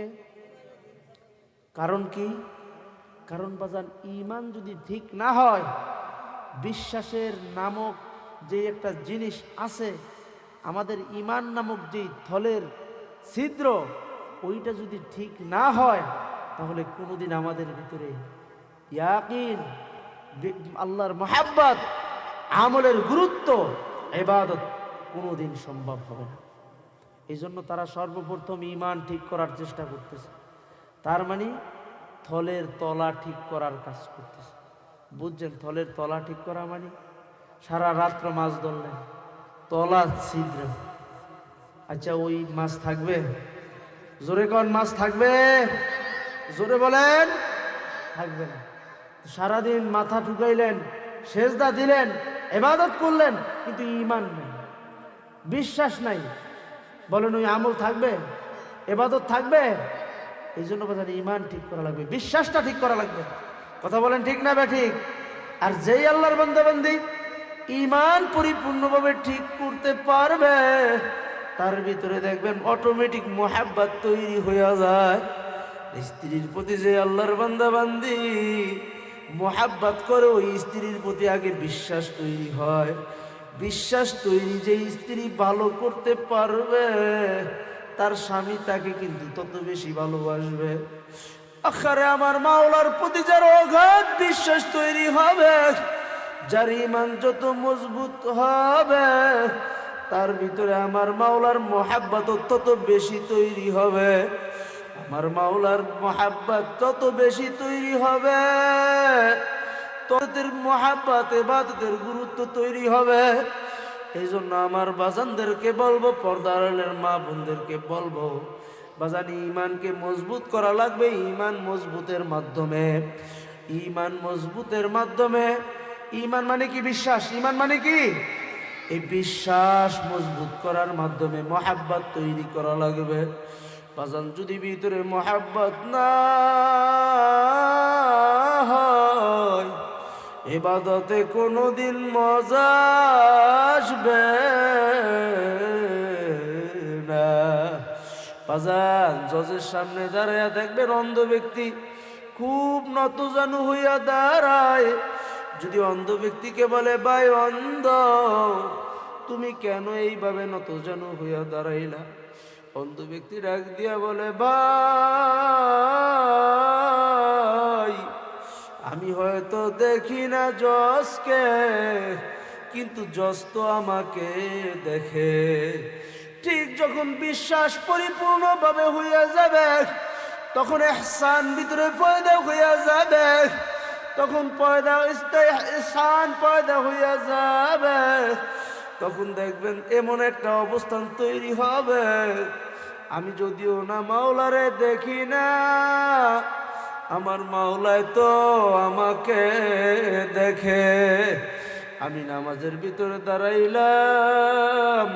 কারণ কি? কারণ বাজান ঈমান যদি ঠিক না হয়, বিশ্বাসের নামক যে একটা জিনিস আছে, আমাদের ঈমান নামক যে থলের ছিদ্র, ওইটা যদি ঠিক না হয়, তাহলে কোনোদিন আমাদের ভিতরে ইয়াকিন, আল্লাহর মহাব্বত, আমলের গুরুত্ব, ইবাদত কোনোদিন সম্ভব হবে না। এই জন্য তারা সর্বপ্রথম ঈমান ঠিক করার চেষ্টা করতেছে। তার মানে থলের তলা ঠিক করার কাজ করতেছে। বুঝছেন? থলের তলা ঠিক করা মানে সারা রাত্র মাছ ধরলেন, তলা ছিদ্র। আচ্ছা ওই মাছ থাকবে? জোরে কোন মাছ থাকবে? জোরে বলেন। থাকবে না। সারাদিন মাথা ঠুকাইলেন, সেজদা দিলেন, ইবাদত করলেন, কিন্তু ঈমান নেই, বিশ্বাস নাই, বলেন ওই আমল থাকবে? ইবাদত থাকবে? এই জন্য বাজারে ঈমান ঠিক করা লাগবে, বিশ্বাসটা ঠিক করা লাগবে। কথা বলেন ঠিক না ঠিক? আর যেই আল্লাহর বান্দা বান্দি ঈমান পরিপূর্ণভাবে ঠিক করতে পারবে, তার ভিতরে দেখবেন অটোমেটিক মুহাব্বত তৈরি হয়ে যায়। স্ত্রীর প্রতি যে আল্লাহর বান্দা বান্দি মুহাব্বত করে, ওই স্ত্রীর প্রতি আগে বিশ্বাস তৈরি হয়। বিশ্বাস তৈরি যে স্ত্রী ভালো করতে পারবে, তার স্বামী তাকে কিন্তু তত বেশি ভালোবাসবে। আখারে আমার মাওলার প্রতি যার অগাধ বিশ্বাস তৈরি হবে, যার ঈমান যত মজবুত হবে, তার ভিতরে আমার মাওলার মুহাব্বত তত বেশি তৈরি হবে। আমার মাওলার মুহাব্বত তত বেশি তৈরি হবে, তোদের মুহাব্বত ইবাদতের গুরুত্ব তৈরি হবে। এই জন্য আমার বাজানদেরকে বলবো, পর্দার আড়ালের মা বোনদেরকে বলবো, বাজান ঈমানকে মজবুত করা লাগবে। ঈমান মজবুতের মাধ্যমে, ঈমান মজবুতের মাধ্যমে, ঈমান মানে কি? বিশ্বাস। ঈমান মানে কি? এই বিশ্বাস মজবুত করার মাধ্যমে মুহাব্বত তৈরি করা লাগবে। বাজান যদি ভিতরে মুহাব্বত না হয়, ইবাদতে কোনোদিন মজা আসবে না। বাজান জজের সামনে দাঁড়াইয়া দেখবেন অন্ধ ব্যক্তি খুব নতজানু হইয়া দাঁড়ায়। যদি অন্ধ ব্যক্তিকে বলে ভাই অন্ধ, তুমি কেন এইভাবে নতজানু হইয়া দাঁড়াইলা? অন্ধ ব্যক্তি ডাক দিয়া বলে, ভাই আমি হয়তো দেখি না জজকে, কিন্তু জজ তো আমাকে দেখে। ঠিক যখন বিশ্বাস পরিপূর্ণভাবে হইয়া যাবে, তখন ইহসান ভিতরে পয়দা হইয়া যাবে, তখন ইহসান পয়দা হইয়া যাবে, তখন দেখবেন এমন একটা অবস্থান তৈরি হবে, আমি যদিও না মাওলারে দেখি না, আমার মাওলায় তো আমাকে দেখে। আমি নামাজের ভিতরে দাঁড়াইলাম,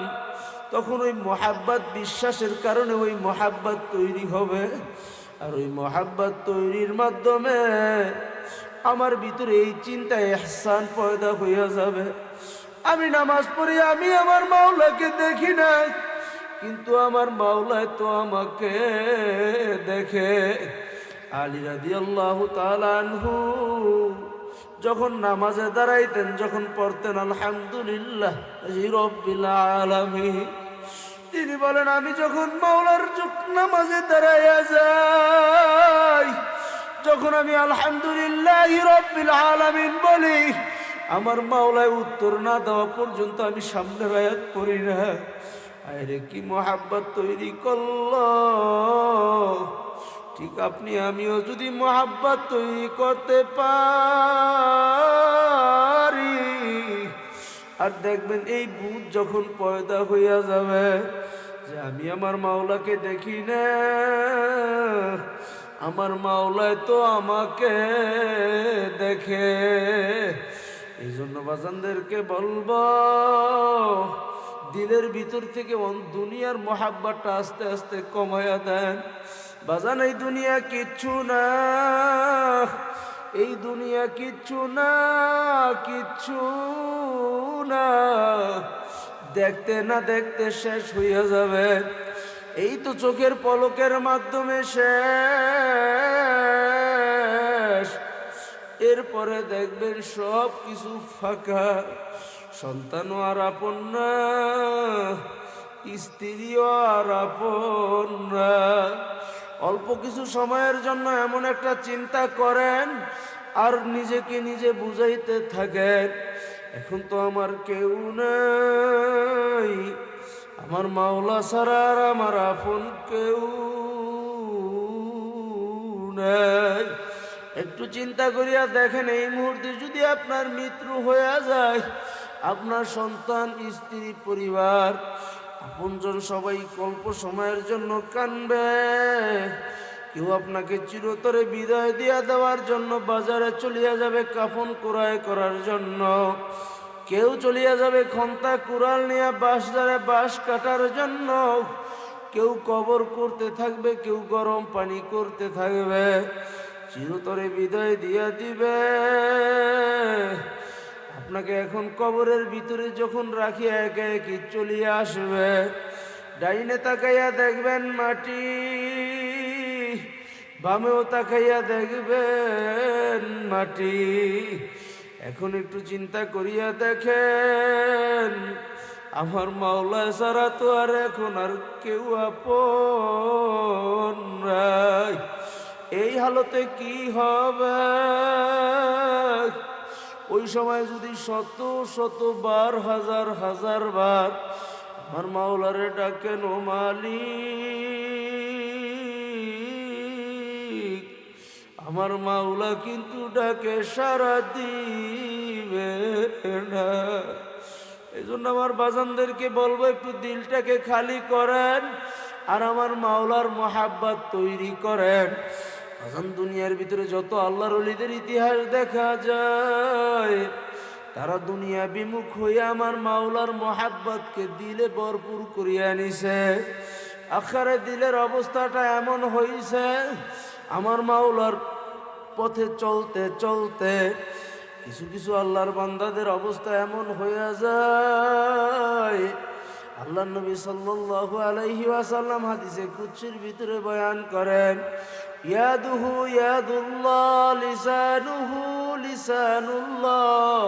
তখন ওই মোহাব্বত, বিশ্বাসের কারণে ওই মোহাব্বত তৈরি হবে, আর ওই মোহাব্বত তৈরির মাধ্যমে আমার ভিতরে এই চিন্তা ইহসান পয়দা হইয়া যাবে। আমি নামাজ পড়ি, আমি আমার মাওলাকে দেখি না, কিন্তু আমার মাওলায় তো আমাকে দেখে। আলী রাদিয়াল্লাহু তাআলা আনহু যখন নামাজে দাঁড়াইতেন, যখন পড়তেন আলহামদুলিল্লাহ রাব্বিল আলামিন, তিনি বলেন, আমি যখন মাওলার নামাজে দাঁড়াইয়া যাই, যখন আমি আলহামদুলিল্লাহ রাব্বিল আলামিন বলি, আমার মাওলায় উত্তর না দেওয়া পর্যন্ত আমি সামনে বায়াত করি না। আরে কি মোহাব্বত তৈরি করলো! ঠিক আপনি আমিও যদি মোহাব্বত তৈরি করতে পারি, আর দেখবেন এই বুঝ যখন পয়দা হইয়া যাবে যে আমি আমার মাওলাকে দেখি না, আমার মাওলায় তো আমাকে দেখে। এই জন্য বাজানদেরকে বলবো, দিলের ভিতর থেকে দুনিয়ার মোহাব্বতটা আস্তে আস্তে কমায়া দেন। বাজান এই দুনিয়া কিচ্ছু না, এই দুনিয়া কিচ্ছু না, কিচ্ছু না, দেখতে না দেখতে শেষ হইয়া যাবে। এই তো চোখের পলকের মাধ্যমে শেষ, এরপরে দেখবেন সব কিছু ফাঁকা। সন্তানও আর আপন না, স্ত্রীও আর আপন না। অল্প কিছু সময়ের জন্য এমন একটা চিন্তা করেন আর নিজেকে নিজে বুঝাইতে থাকেন, এখন তো আমার কেউ নাই, আমার মাওলা ছাড়া আর আমার আপন কেউ নাই। একটু চিন্তা করিয়া দেখেন, এই মুহূর্তে যদি আপনার মৃত্যু হয়ে যায়, আপনার সন্তান, স্ত্রী, পরিবার, আপনজন সবাই অল্প সময়ের জন্য কানবে। কেউ আপনাকে চিরতরে বিদায় দিয়া দেওয়ার জন্য বাজারে চলিয়া যাবে কাফন ক্রয় করার জন্য, কেউ চলিয়া যাবে খন্তা কুড়াল নিয়ে বাঁশঝাড়ে বাঁশ কাটার জন্য, কেউ কবর করতে থাকবে, কেউ গরম পানি করতে থাকবে, চিরতরে বিদায় দিয়া দিবে। আপনাকে এখন কবরের ভিতরে যখন রাখিয়া একে একে চলিয়া আসবে, ডাইনে তাকাইয়া দেখবেন মাটি, বামেও তাকাইয়া দেখবেন মাটি। এখন একটু চিন্তা করিয়া দেখেন, আমার মাওলা ছাড়া তো আর এখন আর কেউ আপন নাই। এই হালতে কি হবে? ওই সময় যদি শত শত বার, হাজার হাজার বার আমার মাওলারে ডাকেন, ও মালিক, আমার মাওলা কিন্তু ডাকে সারা দিবে না। এই জন্য আমার বাজানদেরকে বলবো, একটু দিলটাকে খালি করেন আর আমার মাওলার মোহাব্বত তৈরি করেন। বাজান, দুনিয়ার ভিতরে যত আল্লাহর ওলিদের ইতিহাস দেখা যায়, তারা দুনিয়া বিমুখ হইয়া আমার মাওলার মোহাব্বতকে দিলে ভরপুর করিয়া নিছে। আখারে দিলের অবস্থাটা এমন হইছে, আমার মাওলার পথে চলতে চলতে কিছু কিছু আল্লাহর বান্দাদের অবস্থা এমন হইয়া যায়। আল্লাহ নবী সাল্লাল্লাহু আলাইহি ওয়াসাল্লাম হাদিসে কুদসির ভিতরে বয়ান করেন, ইয়াদুহু ইয়াদুল্লাহ, লিসানুহু লিসানুল্লাহ,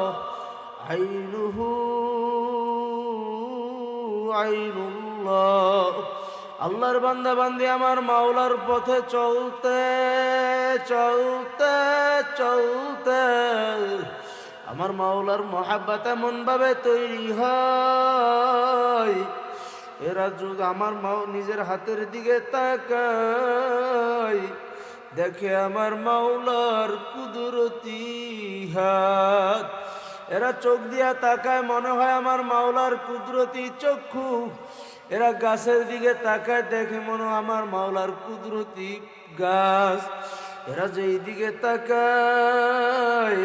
আইনুহু আইনুল্লাহ। আল্লাহর বান্দা বান্দি আমার মাওলার পথে চলতে চলতে চলতে আমার মাওলার মহাব্বত এমন ভাবে তৈরি হয়, এরা যুগ আমার নিজের হাতের দিকে তাকায়, দেখে আমার মাওলার কুদরতি হাত। এরা চোখ দিয়া তাকায়, মনে হয় আমার মাওলার কুদরতি চক্ষু। এরা গাছের দিকে তাকায়, দেখে মনে হয় আমার মাওলার কুদরতি গাছ। এরা যেই দিকে তাকায়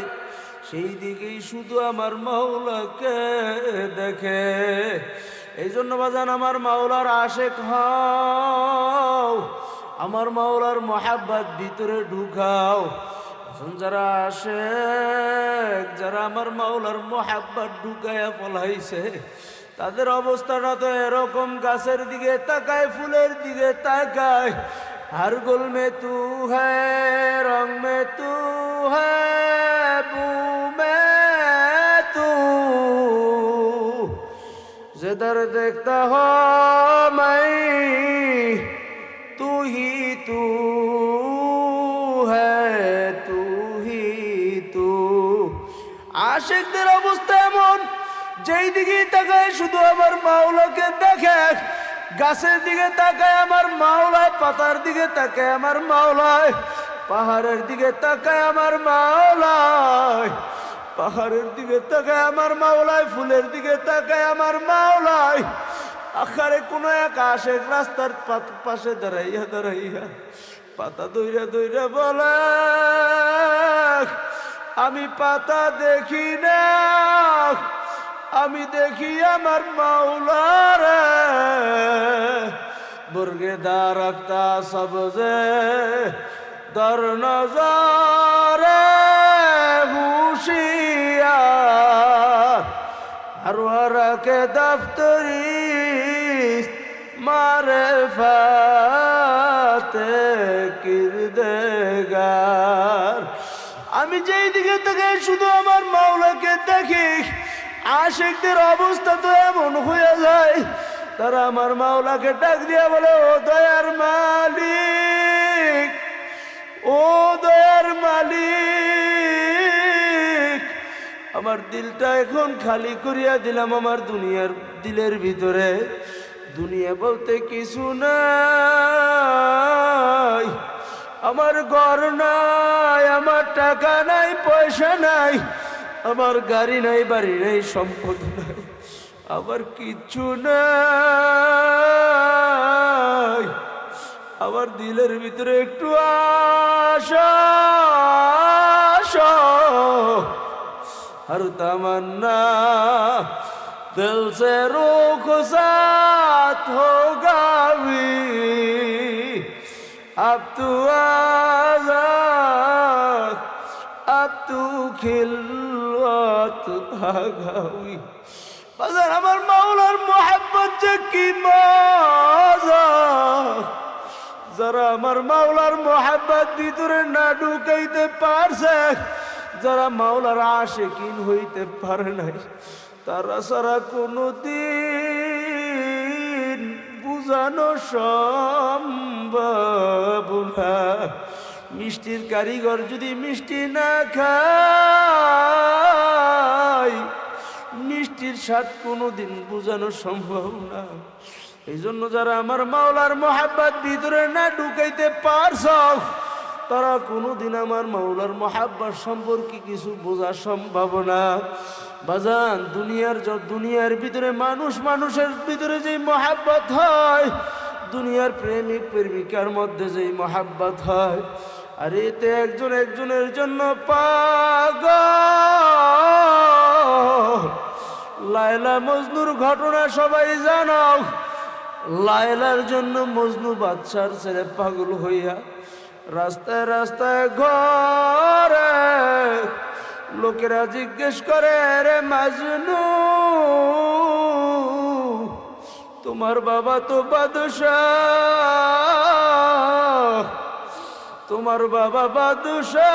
সেই দিকেই শুধু আমার মাওলাকে দেখে। এই জন্য বাজান আমার মাওলার আশেক হও, আমার মাওলার মহাব্বত ভিতরে ঢুকাও। যারা আশেক, যারা আমার মাওলার মহাব্বত ঢুকাইয়া ফলাইছে, তাদের অবস্থাটা তো এরকম, গাছের দিকে তাকায়, ফুলের দিকে তাকায়, हर गुल में तू है, रंग में तू है, बू में तू, जिधर देखता हो मैं तू ही तू है, तू ही तू। আশিকদের অবস্থা এমন, যেই দিকে তাকায় শুধু আমার মাওলাকে দেখে। গাছের দিকে তাকায় আমার মাওলায়, পাতার দিকে তাকায় আমার মাওলায়, পাহাড়ের দিকে তাকায় আমার মাওলায়, পাহাড়ের দিকে তাকায় আমার মাওলায়, ফুলের দিকে তাকায় আমার মাওলায়। আখারে কোন এক আশেক রাস্তার পাশে দাঁড়াইয়া দাঁড়াইয়া পাতা দইরা দইরা বলে, আমি পাতা দেখি না, আমি দেখি আমার মাওলারে। বুর্গে দারক্তা সবজে দর নজরে হুশিয়ার, হরওয়ারকে দফতরি মারেফাতে কিরদেগার। আমি যেই দিকে তাকাই শুধু আমার মাওলাকে দেখি। আশিকদের অবস্থা তো এমন হয়ে যায়, তারা আমার মাওলাকে ডাক দিয়া বলে, ও দয়ার মালিক, ও দয়ার মালিক, আমার দিলটা এখন খালি করিয়া দিলাম। আমার দুনিয়ার দিলের ভিতরে দুনিয়া বলতে কিছু নাই, আমার ঘর নাই, আমার টাকা নাই, পয়সা নাই, আমার গাড়ি নাই, বাড়ি নাই, সম্পদ নাই, আমার কিচ্ছু নাই। আমার দিলের ভিতরে একটু আশা, हर तमन्ना दिल से रूह साथ होगा भी, अब तू आजाद, अब तू खिलवत भागावी। বাজার আমার মাওলার মোহাব্বত যে কি মজা, যারা আমার মাওলার মোহাব্বত ভিতরে না ঢুকাইতে পারছে, যারা মাওলার আশিকিন হইতে পারে নাই, তারা সারা কোনদিন বুঝানো সম্ভব না। মিষ্টির কারিগর যদি মিষ্টি না খায়, মিষ্টির স্বাদ কোনোদিন বুঝানো সম্ভব না। এই জন্য যারা আমার মাওলার মোহাব্বত ভিতরে না ঢুকাইতে পারছ, তারা কোনোদিন আমার মাওলার মোহাব্বত সম্পর্কে কিছু বোঝা সম্ভব না। বাজান, দুনিয়ার ভিতরে মানুষের ভিতরে যে মোহাব্বত হয়, দুনিয়ার প্রেমিক প্রেমিকার মধ্যে যে মোহাব্বত হয়, আর এতে একজনের জন্য পাগল। লায়লা মজনুর ঘটনা সবাই জানো। লায়লার জন্য মজনু বাদশার ছেলে পাগল হইয়া রাস্তায় রাস্তায় ঘরে লোকেরা জিজ্ঞেস করে, রে মাজনু, তোমার বাবা তো বাদশাহ, তোমার বাবা বাদশাহ,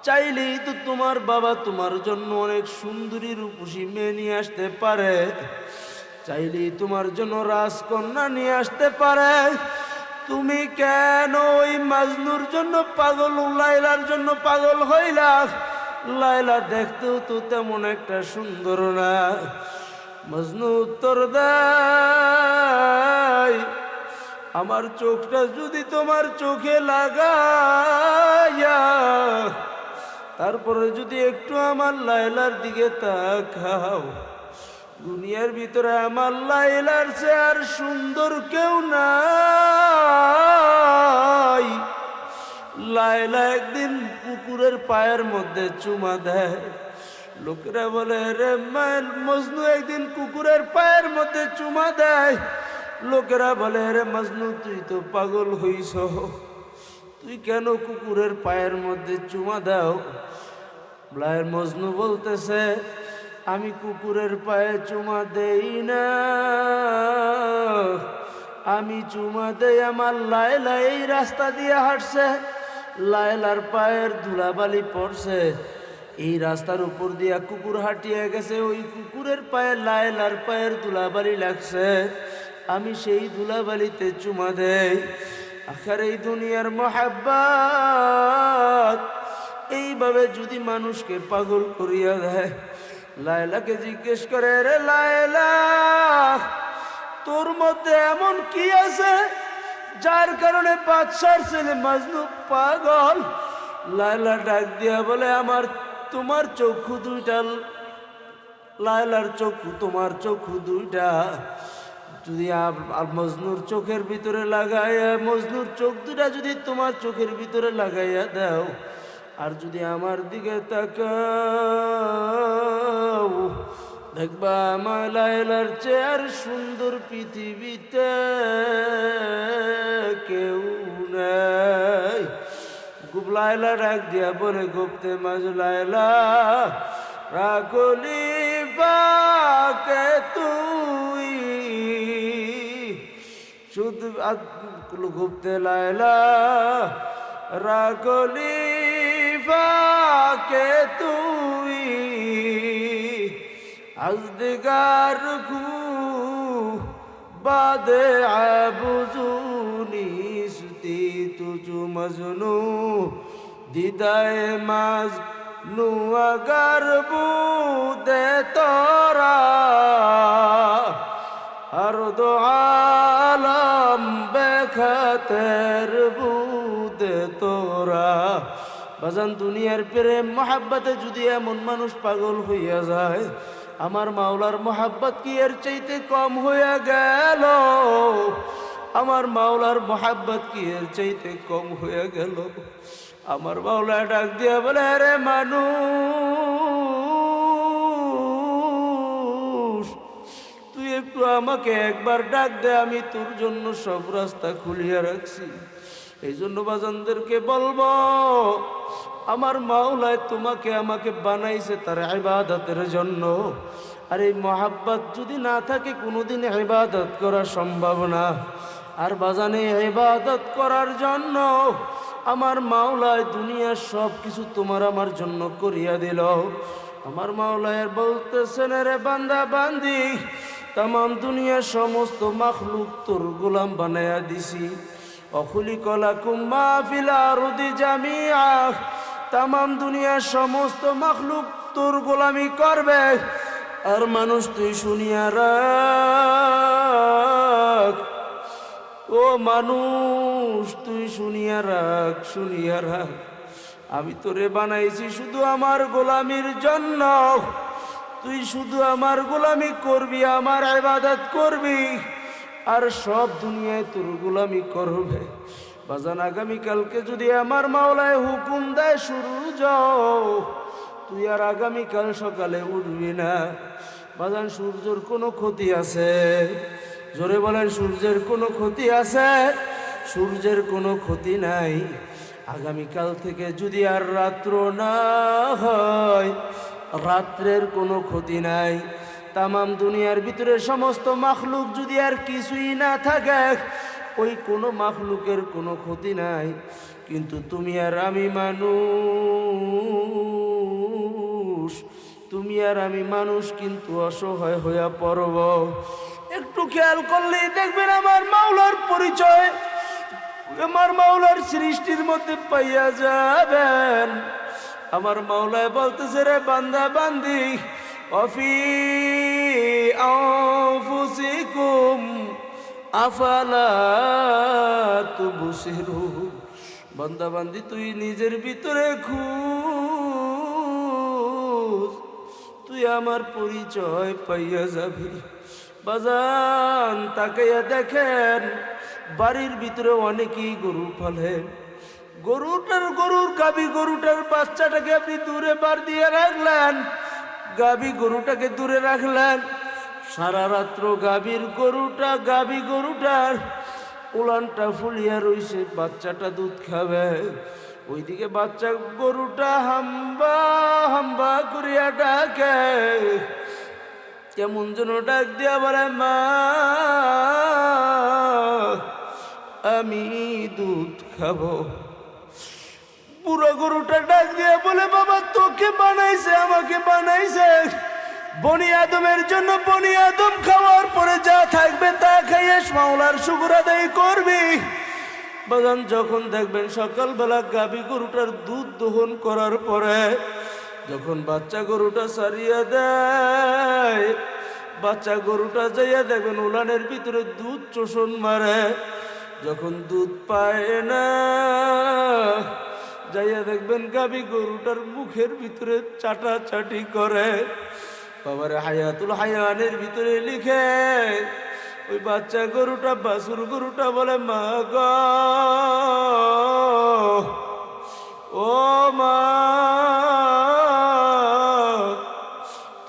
চাইলেই তো তোমার বাবা তোমার জন্য অনেক সুন্দরী রূপসী মেয়ে নিয়ে আসতে পারে, চাইলেই তোমার জন্য রাজকন্যা নিয়ে আসতে পারে। তুমি কেন ওই মাজনুর জন্য পাগল, লাইলার জন্য পাগল হইলা? লাইলা দেখতেও তো তেমন একটা সুন্দর না। মজনু উত্তর দেয়, আমার চোখটা যদি তোমার চোখে লাগাইয়া তারপরে যদি একটু আমার লাইলার দিকে তাকাও, দুনিয়ার ভিতরে আমার লাইলার চেয়ে আর সুন্দর কেউ নাই। লাইলা একদিন কুকুরের পায়ের মধ্যে চুমা দেয়। লোকেরা বলে, রে মজনু একদিন কুকুরের পায়ের মধ্যে চুমা দেয়। লোকেরা বলে, রে মজনু তুই তো পাগল হইছ, তুই কেন কুকুরের পায়ের মধ্যে চুমা দাও? মজনু বলতেছে, আমি কুকুরের পায়ে চুমা দেই না, আমি চুমা দেই আমার লাইলা এই রাস্তা দিয়ে হাঁটছে, লাইলার পায়ের ধুলাবালি পড়ছে, এই রাস্তার উপর দিয়া কুকুর হাঁটিয়ে গেছে, ওই কুকুরের পায়ে লাইলার পায়ের ধুলাবালি লাগছে, আমি সেই ধুলাবালিতে চুমা দেই। আখের এই দুনিয়ার মহাব্বত এইভাবে যদি মানুষকে পাগল করিয়া দেয়। লায়লাকে জিজ্ঞেস করে, রে লায়লা, তোর মধ্যে এমন কি আছে যার কারণে বাদশার ছেলে মজনু পাগল? লায়লা ডাক দিয়া বলে, আমার তোমার চক্ষু দুইটা, লায়লার চক্ষু তোমার চক্ষু দুইটা যদি মজনুর চোখের ভিতরে লাগাইয়া, মজনুর চোখ দুটা যদি তোমার চোখের ভিতরে লাগাইয়া দাও, আর যদি আমার দিকে তাকাও, দেখবা আমার লায়লার চেয়ে আর সুন্দর পৃথিবীতে কেউ নাই। খুব লায়লা ডাক দিয়া বলে, গুপ্তে মাঝ লায়লা রাগলি বাকে তুই শুধু গুপ্তে লায়লা রাগলি বাকে তুই আজদিগার ঘু বাদে আবুজুনি সুতি তুজু মজনু দিদায় মাজ নু আগার বুদে তোরা আর দো আলম বেখাতের বুদে তোরা। বাজান, দুনিয়ার প্রেম মহাব্বতে যদি এমন মানুষ পাগল হইয়া যায়, আমার মাওলার মহাব্বত কি এর চাইতে কম হইয়া গেল? আমার মাওলার মহাব্বত কি এর চাইতে কম হইয়া গেল? আমার মাওলা ডাক দিয়া বলে, রে মানুষ, তুই একটু আমাকে একবার ডাক দে, আমি তোর জন্য সব রাস্তা খুলিয়া রাখছি। এই জন্য বাজানদেরকে বলবো, আমার মাওলায় তোমাকে আমাকে বানাইছে তার ইবাদতের জন্য। আর এই মহাব্বত যদি না থাকে কোনোদিন ইবাদত করা সম্ভব না। আর বাজানে ইবাদত করার জন্য আমার মাওলায় দুনিয়ার সব কিছু তোমার আমার জন্য করিয়া দিল। আমার মাওলায় বলতেছেন, রে বান্দা বান্দি, তাম দুনিয়ার সমস্ত মাখলুক তোর গোলাম বানায়া দিছি। অখুলিকা লাকুম মা ফিল আরদি জামিআ, তাম দুনিয়ার সমস্ত মাখলুক তোর গোলামি করবে। আর মানুষ তুই শুনিয়া রাখ, ও মানুষ তুই শুনিয়া রাখ, শুনিয়া রাখ, আমি তোরে বানাইছি শুধু আমার গোলামির জন্য। তুই শুধু আমার গোলামি করবি, আমার ইবাদত করবি, আর সব দুনিয়ায় তোর গোলামি করবে। বাজান, আগামীকালকে যদি আমার মাওলায় হুকুম দেয় সূর্য, তুই আর আগামীকাল সকালে উঠবি না। বাজান, সূর্যের কোনো ক্ষতি আছে? জোরে বলেন, সূর্যের কোনো ক্ষতি আছে? সূর্যের কোনো ক্ষতি নাই। আগামীকাল থেকে যদি আর রাত্র না হয়, রাত্রের কোনো ক্ষতি নাই। তামাম দুনিয়ার ভিতরে সমস্ত মাখলুক যদি আর কিছুই না থাকে, ওই কোনো মাখলুকের কোনো ক্ষতি নাই। কিন্তু তুমি আর আমি মানুষ, তুমি আর আমি মানুষ কিন্তু অসহায় হইয়া পড়ব। একটু খেয়াল করলেই দেখবেন আমার মাওলার পরিচয়, আমার মাওলার সৃষ্টির মধ্যে পাইয়া যাবেন। আমার মাওলায় বলতেছে, রে বান্দা বান্দি, অফি আনফুসিকুম আফালা তুবসিরুন। বান্দা বান্দি, তুই নিজের ভিতরে খুঁজ, তুই আমার পরিচয় পাইয়া যাবি। বাজান তাকাইয়া দেখেন, বাড়ির ভিতরে অনেকেই গরু পালেন। গরুর গাভী গরুটার বাচ্চাটাকে আপনি দূরে বার দিয়ে রাখলেন, গাভী গরুটাকে দূরে রাখলেন। সারা রাত্র গাভী গরুটার উলানটা ফুলিয়া রইছে, বাচ্চাটা দুধ খাবে। ওইদিকে বাচ্চা গরুটা হাম্বা হাম্বা করিয়া ডাকে, কেমন যেন ডাক দিয়া বলে, মা আমি দুধ খাবো। পুরো গরুটা ডাক দিয়া বলে, বাবা তোকে বানাইছে, আমাকে বানাইছে বনি আদমের জন্য। বনি আদম খাওয়ার পরে যা থাকবে তা খাইয়ে মাওলার শুকর আদায় করবি। বাজান যখন দেখবেন সকালবেলা গাভী গরুটার দুধ দহন করার পরে যখন বাচ্চা গরুটা সারিয়া দেয়, বাচ্চা গরুটা যাইয়া দেখবেন উলানের ভিতরে দুধ চোষণ মারে। যখন দুধ পায় না, যাইয়া দেখবেন গাভী গরুটার মুখের ভিতরে চাটাচাটি করে। বাবারে হায়াতুল হায়ানের ভিতরে লিখে, ওই বাচ্চা গরুটা বাছুর গরুটা বলে, মা গো, ও মা,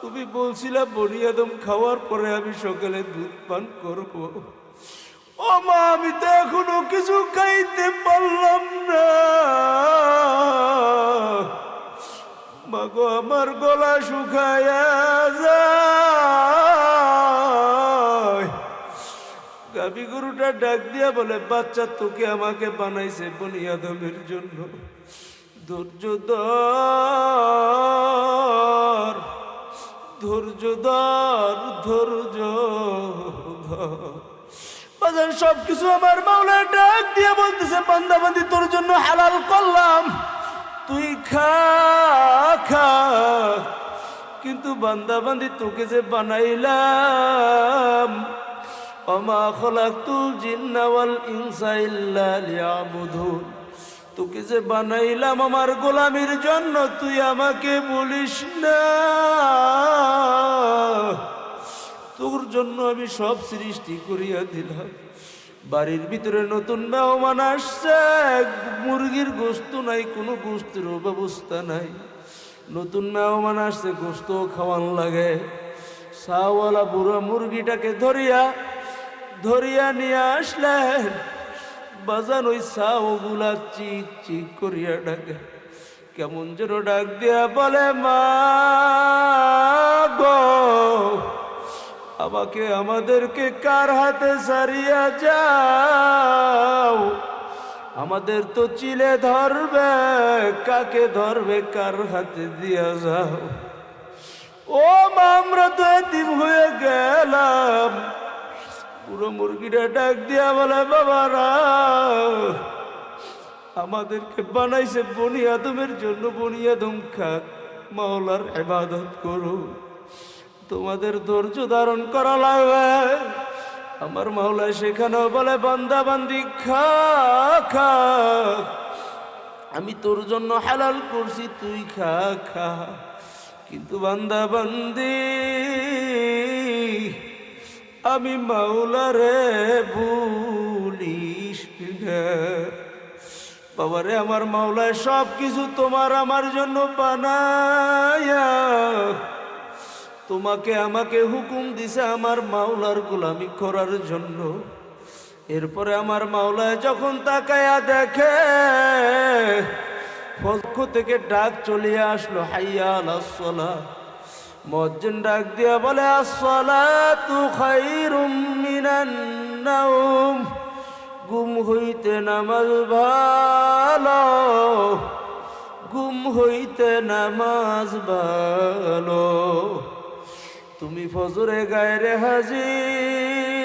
তুমি বলছিলা বনি আদম খাওয়ার পরে আমি সকালে দুধ পান করব। ও মা, আমি তো এখনো কিছু খাইতে পারলাম না। মা গো, আমার গলা শুকায়া যায়। গাভী গরুটা ডাক দিয়া বলে, বাচ্চা তোকে আমাকে বানাইছে বনি আদমের জন্য, ধৈর্য ধর, ধৈর্য ধর, ধৈর্য ধর। বাজার সবকিছু আমার মাওলা ডাক দিয়া বলতেছে, বান্দা বান্দি তোর জন্য হালাল করলাম, তুই খা খা। কিন্তু বান্দা বান্দি তোকে যে বানাইলাম, ওমা খলাকতুল জিন্না ওয়াল ইনসা ইল্লা লিয়াবুদুন, তোকে যে বানাইলাম আমার গোলামির জন্য, তুই আমাকে বলিস না। তোর জন্য আমি সব সৃষ্টি করিয়া দিলাম। বাড়ির ভিতরে নতুন মেহমান আসছে, মুরগির গোস্ত নাই, কোনো গোস্তের ব্যবস্থা নাই। নতুন মেহমান আসছে, গোস্ত খাওয়ান লাগে। সাওয়ালা বুড়া মুরগিটাকে ধরিয়া নিয়ে আসলেন। বাজান ওই সাওগুলা চিক চিক করিয়া ডাকে, কেমন যেন ডাক দিয়া বলে, মা গো, আমাদেরকে কার হাতে সারিয়া যাও? আমাদের তো চিলে ধরবে, কাকে ধরবে, কার হাতে দিয়া যাও? ও মা, আমরা তো এতিম হয়ে গেলাম। পুরো মুরগিটা ডাক দিয়া বলে, বাবারা, আমাদেরকে বানাইছে বনি আদমের জন্য, বনি আদম খাক, মাওলার ইবাদত করো, তোমাদের ধৈর্য ধারণ করা লাগবে। আমার মাওলা সেখানেও বলে, বান্দা বান্দি খা খা, আমি তোর জন্য হালাল করছি, তুই খা খা। কিন্তু বান্দা বান্দি, আমি মাওলারে ভুলিস না। বাবারে, আমার মাওলায় সব কিছু তোমার আমার জন্য বানায়া তোমাকে আমাকে হুকুম দিছে আমার মাওলার গোলামি করার জন্য। এরপরে আমার মাওলায় যখন তাকায়া দেখে, পক্ষ থেকে ডাক চলিয়া আসলো, হাইয়া আলাস সালাহ। মুয়াজ্জিন ডাক দিয়া বলে, আসসালাতু খায়রুম মিনান নাওম, ঘুম হইতে নামাজ ভালো, ঘুম হইতে নামাজ ভালো। তুমি ফজরে গায়রে হাজির,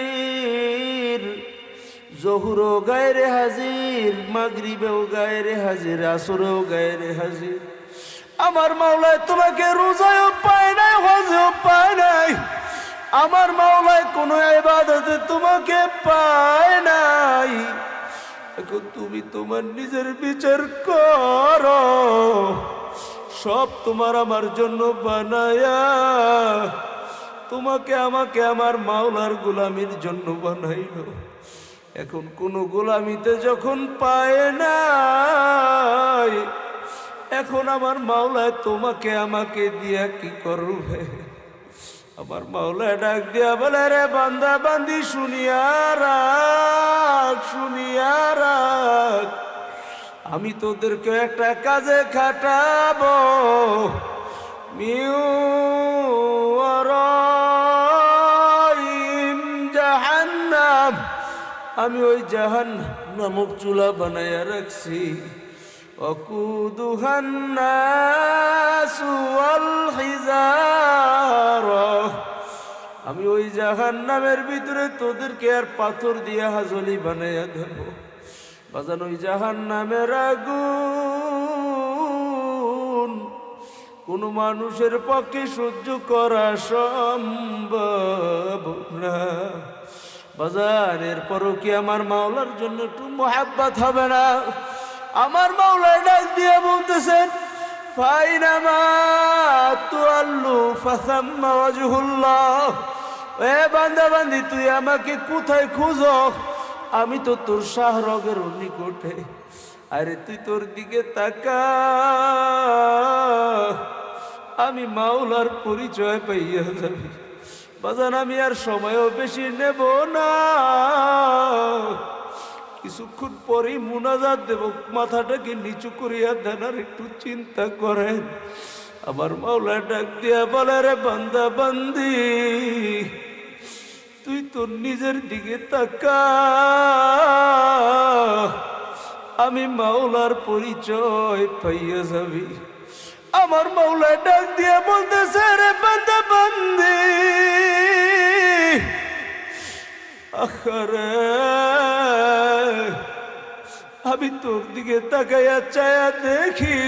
জহুরও গায়রে হাজির, মাগরিবেও গায়রে হাজির, আসরেও গায়রে হাজির। আমার মাওলায় তোমাকে রোজায়ও পায় নাই, হজেও পায় নাই। আমার মাওলায় কোনো ইবাদতে তোমাকে পায় নাই। এখন তুমি তোমার নিজের বিচার করো। সব তোমার আমার জন্য বানায়া তোমাকে আমাকে আমার মাওলার গোলামির জন্য বানাইলো। এখন কোন গোলামিতে যখন পায় না, এখন আমার মাওলায় তোমাকে আমাকে দিয়া কি করবে? আমার মাওলায় ডাক দিয়া বলে, রে বান্দা বান্দি শুনিয়া রাখ, শুনিয়া রাখ, আমি তোদেরকে একটা কাজে খাটাবো। জাহান্নাম, আমি ওই জাহান্নাম নামক চুলা বানাইয়া রাখছি। ওয়াকুদুহান নাসু ওয়াল হিজারা, আমি ওই জাহান্নামের ভিতরে তোদেরকে আর পাথর দিয়া হাজলি বানাইয়া দেব। বাজান, ওই জাহান্নামের আগুন কোন মানুষের পক্ষে সহ্য করা সম্ভব না। বাজার, এরপরও কি আমার মাওলার জন্য একটু মোহাব্বত হবে না? আমার মাওলা ডাক দিয়ে বলতেছেন, ফাইনামা তুআল্লু ফাসাম্মা ওয়াজহুল্লাহ। এ বান্দা বান্দি, তুই আমাকে কোথায় খুঁজো? আমি তো তোর শাহরগের নিকটে। আরে তুই তোর দিকে তাকা, আমি মাওলার পরিচয় পাইয়া যাবি। বাজান, আমি আর সময়ও বেশি নেব না, কিছুক্ষণ পরেই মুনাজাত দেব। মাথাটাকে নিচু করিয়া দেন, আর একটু চিন্তা করেন। আমার মাওলা ডাক দিয়া বলে, রে বান্দা বান্দি, তুই তোর নিজের দিকে তাকা, আমি মাওলার পরিচয় পাইয়া যাবি। আমার মাওলা ডাক দিয়া বলতেছে, রে বান্দা বান্দি, আখরে আমি তোর দিকে তাকাইয়া চায়া দেখি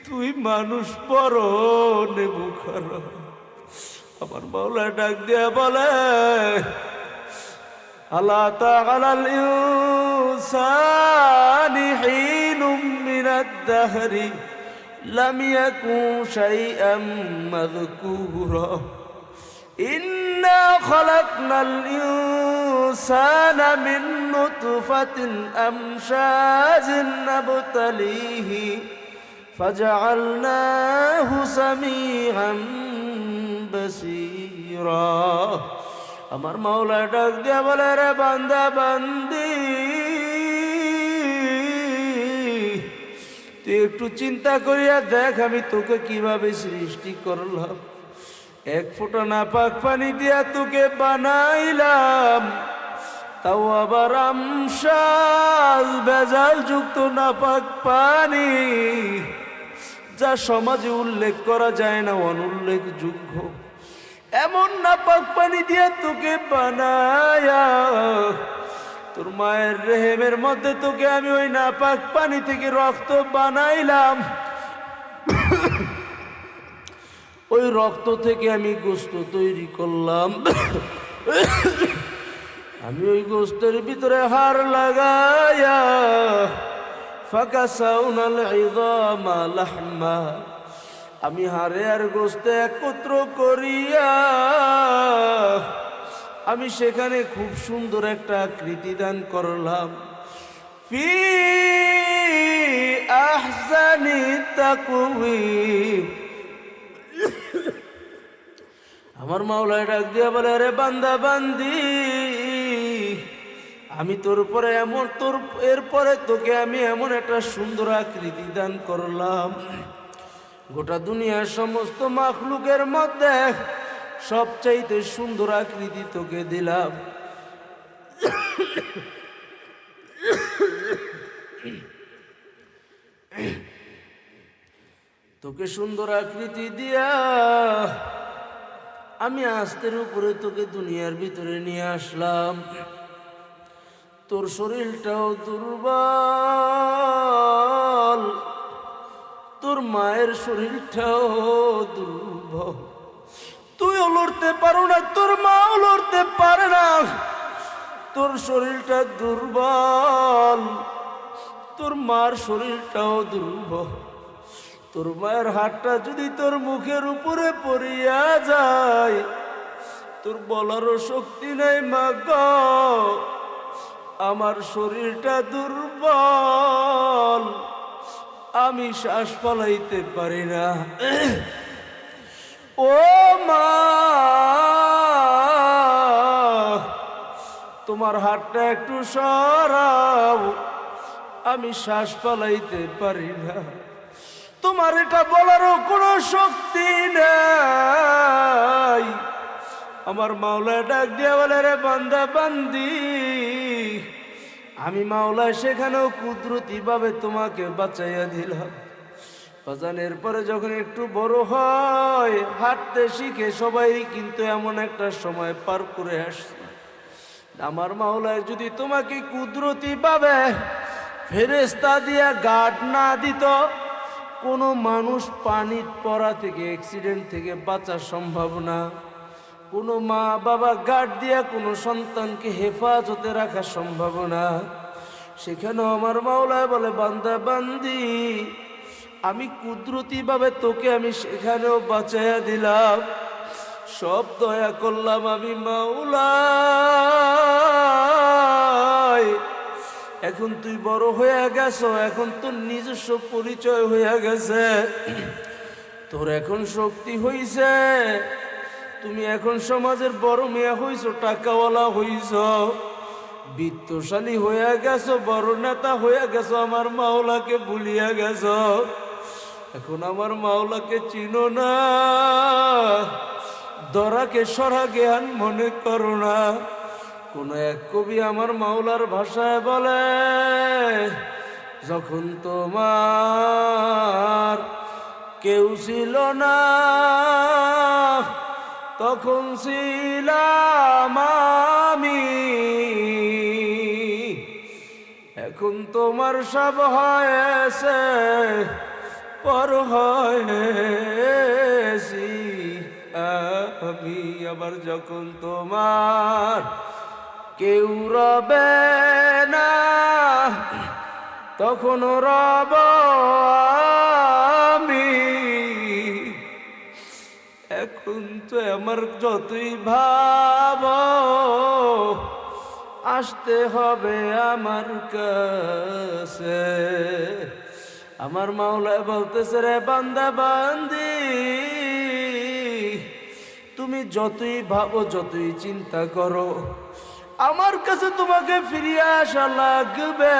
তুই মানুষ বড় নেবু খারাপ। আমার মাওলা ডাক দিয়া বলে, আলা তাআলাল ইনসানি হিনুম মিনাদ দাহরি লাম ইয়াকুন শাইআম মাযকুরা ইন্না খালাকনাল ইনসানা মিন নুতফাতিন আমশাজিন নাবতালিহি ফাজআলনাহু সামিআন বাসীরা। আমার মাওলা ডাক দিয়া বলে, রে বান্দা বান্দি, তুই একটু চিন্তা করিয়া দেখ, আমি তোকে কিভাবে সৃষ্টি করলাম। এক ফোঁটা নাপাক পানি দিয়া তোকে বানাইলাম, তাও আবার আমশাজ ভেজাল যুক্ত নাপাক পানি, যা সমাজে উল্লেখ করা যায় না, অনুল্লেখযোগ্য। এমন নাপাক পানি দিয়া তোকে বানায়া তোর মায়ের রেহেমের মধ্যে তোকে আমি ওই নাপাক পানি থেকে রক্ত বানাইলাম। ওই রক্ত থেকে আমি গোশত তৈরি করলাম। আমি ওই গোশতের ভিতরে হাড় লাগায়া ফাকাসাউনাল ইযামা লাহমা, আমি হাড়ে আর গোশত একত্র করিয়া আমি সেখানে খুব সুন্দর একটা আকৃতি দান করলাম। ফি আহসানি তাকওয়িম। আমার মাওলা ডাক দিয়া বলে, রে বান্দা বান্দি, আমি তোর পরে এমন এরপরে তোকে আমি এমন একটা সুন্দর আকৃতি দান করলাম, গোটা দুনিয়ার সমস্ত মাখলুকের মধ্যে সবচাইতে সুন্দর আকৃতি তোকে দিলাম। তোকে সুন্দর আকৃতি দিয়া আমি আস্তের উপরে তোকে দুনিয়ার ভিতরে নিয়ে আসলাম। তোর শরীরটাও দুর্বল, তোর মায়ের শরীরটাও দুর্বল। তুইও লড়তে পারো না, তোর মাও লড়তে পারে না। তোর শরীরটা দুর্বল, তোর মার শরীরটাও দুর্বল। তোর মায়ের হাতটা যদি তোর মুখের উপরে পড়িয়া যায়, তোর বলারও শক্তি নেই মা গো, আমার শরীরটা দুর্বল, আমি শ্বাস ফলাইতে পারি না। ও মা, তোমার হাতটা একটু সরাও, আমি শ্বাস ফলাইতে পারি না। তোমার এটা বলারও কোনো শক্তি নাই। আমার মাওলা ডাক দিয়া বলে, রে বান্দা বান্দি, আমি মাওলা সেখানেও কুদরতি ভাবে তোমাকে বাঁচাইয়া দিলাম। বাজানের পরে যখন একটু বড় হয়, হাঁটতে শিখে, সবাই কিন্তু এমন একটা সময় পার করে আসছে, আমার মাওলায় যদি তোমাকে কুদরতি ভাবে ফেরেশতা দিয়া গার্ড না দিত, কোনো মানুষ পানির পড়া থেকে, অ্যাক্সিডেন্ট থেকে বাঁচা সম্ভব না। কোনো মা বাবা গার্ড দিয়া কোনো সন্তানকে হেফাজতে রাখা সম্ভব না। সেখানেও আমার মাওলায় বলে, বান্দা বান্দি, আমি কুদরতি ভাবে তোকে আমি সেখানেও বাঁচাইয়া দিলাম, সব দয়া করলাম আমি মাওলা। এখন তুই বড় হয়ে গেছো, এখন তোর নিজস্ব পরিচয় হয়ে গেছে, তোর এখন শক্তি হইছে, তুমি এখন সমাজের বড় মেয়ে হইছো, টাকাওয়ালা হইছো, বিত্তশালী হয়ে গেছো, বড় নেতা হয়ে গেছো, আমার মাওলাকে ভুলিয়া গেছো। এখন আমার মাওলাকে চিনো না, দরাকে সরা জ্ঞান মনে করো না। কোন এক কবি আমার মাওলার ভাষায় বলে, যখন তোমার কেউ ছিল না, তখন ছিলাম আমি, এখন তোমার সব হয়েছে, পর হয়েছি আমি। আবার যখন তোমার কেউ রবে না, তখন রব আমি। এখন তো আমার যতই ভাব, আসতে হবে আমার কাছে। আমার মাওলা বলতেছে, রে বান্দা বান্দি, তুমি যতই ভাবো, যতই চিন্তা করো, আমার কাছে তোমাকে ফিরিয়ে আসা লাগবে,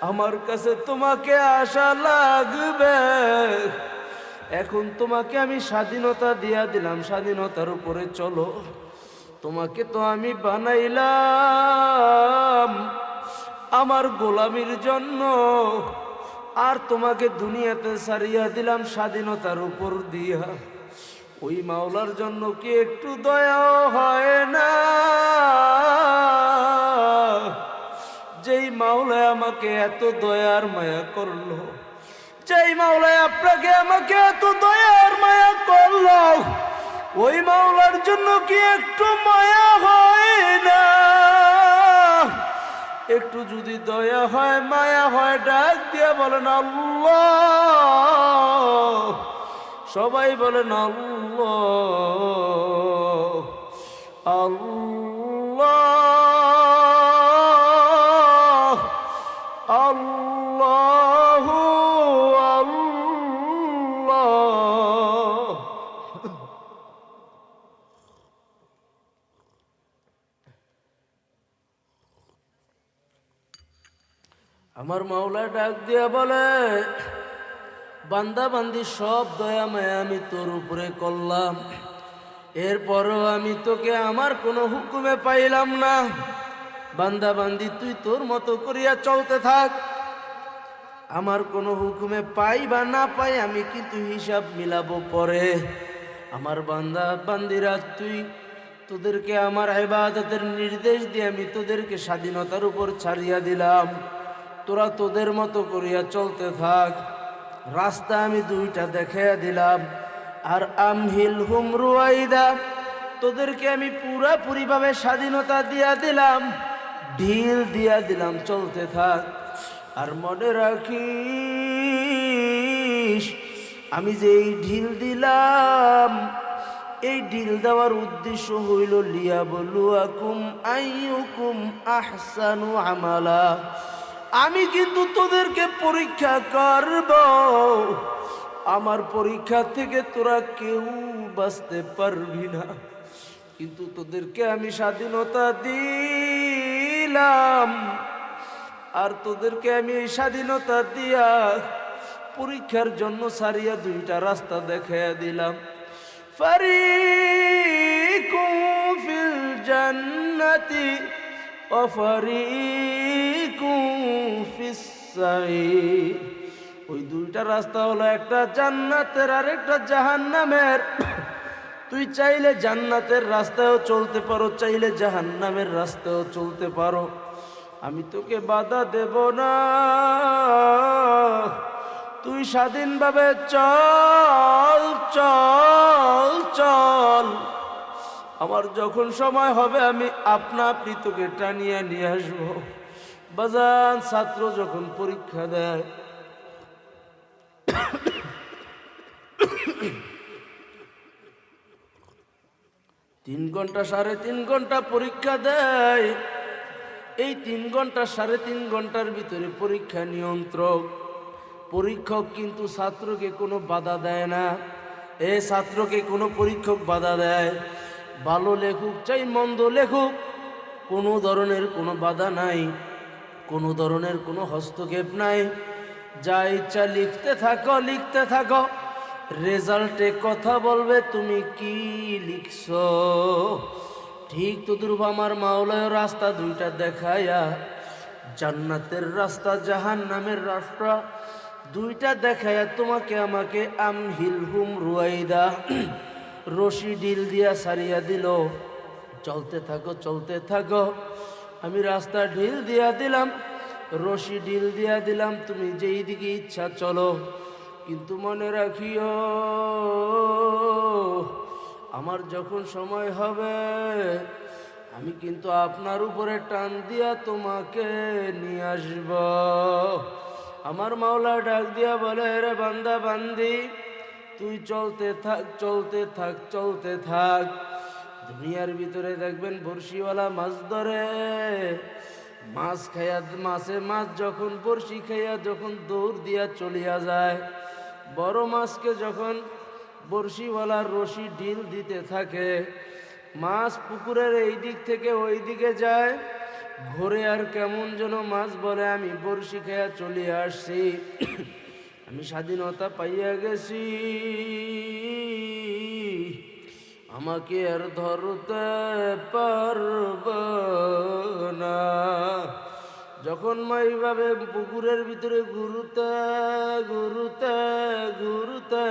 আমার কাছে তোমাকে আসা লাগবে। এখন তোমাকে আমি স্বাধীনতা দিয়া দিলাম, স্বাধীনতার উপরে চলো। তোমাকে তো আমি বানাইলাম আমার গোলামির জন্য, আর তোমাকে দুনিয়াতে ছাড়িয়া দিলাম স্বাধীনতার উপর দিয়া। ওই মাওলার জন্য কি একটু দয়াও হয় না? যেই মাওলায় আমাকে এত দয়ার মায়া করলো, যেই মাওলায় আপনাকে আমাকে এত দয়ার মায়া করলো, ওই মাওলার জন্য কি একটু মায়া হয় না? একটু যদি দয়া হয়, মায়া হয়, ডাক দিয়ে বলেন আল্লাহ। সবাই বলেন আল্লাহ, আল্লাহ, আল্লাহ, আল্লাহ। আমার মাওলা ডাক দিয়া বলে, বান্দা বান্দি সব দয়া মায়া আমি তোর উপরে করলাম, এরপরও আমি তোকে আমার কোনো হুকুমে পাইলাম না। বান্দা বান্দি তুই তোর মতো করিয়া চলতে থাক, আমার কোনো হুকুমে পাই বা না পাই আমি কিন্তু হিসাব মিলাবো পরে। আমার বান্দা বান্দিরা তুই তোদেরকে আমার ইবাদতের নির্দেশ দিয়ে আমি তোদেরকে স্বাধীনতার উপর ছাড়িয়া দিলাম, তোরা তোদের মতো করিয়া চলতে থাক। রাস্তা আমি দুইটা দেখাইয়া দিলাম। আর আমহিল হুম রুয়াইদা, তোদেরকে আমি পুরাপুরিভাবে স্বাধীনতা দিয়া দিলাম, ঢিল দিয়া দিলাম, চলতে থাক। আর মনে রাখিস, আমি যে এই ঢিল দিলাম, এই ঢিল দেওয়ার উদ্দেশ্য হইল লিয়াবলুয়াকুম আইয়ুকুম আহসানু আমালা। আমি কিন্তু তোদেরকে পরীক্ষা করব, আমার পরীক্ষা থেকে তোরা কেউ বাঁচতে পারবি না। কিন্তু তোদেরকে আমি স্বাধীনতা দিলাম, আর তোদেরকে আমি এই স্বাধীনতা দিয়া পরীক্ষার জন্য সারিয়া দুইটা রাস্তা দেখাইয়া দিলাম। ফারিকুম ফিল জান্নাতি ওয়া ফারিকুম ফিস সাঈর। ওই দুইটা রাস্তা হলো একটা জান্নাতের আর একটা জাহান্নামের। তুই চাইলে জান্নাতের রাস্তায়ও চলতে পারো, চাইলে জাহান্নামের রাস্তায়ও চলতে পারো, আমি তোকে বাধা দেব না। তুই স্বাধীনভাবে চল চল চল। আমার যখন সময় হবে আমি আপনা আপনি তোকে টানিয়ে নিয়ে আসবো। বাজান, ছাত্র যখন পরীক্ষা দেয়, 3 ঘন্টা 3.5 ঘন্টা পরীক্ষা দেয়। এই 3 ঘন্টা 3.5 ঘন্টার ভিতরে পরীক্ষা নিয়ন্ত্রক পরীক্ষক কিন্তু ছাত্রকে কোনো বাধা দেয় না। এ ছাত্রকে কোনো পরীক্ষক বাধা দেয়? ভালো লেখুক চাই মন্দ লেখুক, কোনো ধরনের কোনো বাধা নাই, কোনো ধরনের কোনো হস্তক্ষেপ নাই। যা ইচ্ছা লিখতে থাকো, লিখতে থাকো। রেজাল্টে কথা বলবে তুমি কি লিখছো। ঠিক তদ্রূপ আমার মাওলায় রাস্তা দুইটা দেখায়া, জান্নাতের রাস্তা জাহান্নামের রাস্তা দুইটা দেখায়া তোমাকে আমাকে আমহিল হুম রুয়াইদা, রশি ঢিল দিয়া সারিয়া দিল। চলতে থাকো, চলতে থাকো। আমি রাস্তা ঢিল দিয়া দিলাম, রশি ঢিল দিয়া দিলাম, তুমি যেই দিকে ইচ্ছা চলো। কিন্তু মনে রাখিও, আমার যখন সময় হবে আমি কিন্তু আপনার উপরে টান দিয়া তোমাকে নিয়ে আসব। আমার মাওলা ডাক দিয়া বলে, রে বান্দা বান্দি, তুই চলতে থাক, চলতে থাক, চলতে থাক। দুনিয়ার ভিতরে দেখবেন বড়শিওয়ালা মাছ ধরে, মাছ খাইয়া, মাছ যখন বড়শি খাইয়া যখন দৌড় দিয়া চলিয়া যায়, বড় মাছকে যখন বড়শিওয়ালার রশি ঢিল দিতে থাকে, মাছ পুকুরের এই দিক থেকে ওই দিকে যায়, ঘুরে আর কেমন যেন মাছ বলে, আমি বড়শি খাইয়া চলিয়া আসছি, আমি স্বাধীনতা পাইয়া গেছি, আমাকে আর ধরতে পারব না। যখন মা এইভাবে পুকুরের ভিতরে ঘুরতে ঘুরতে ঘুরতে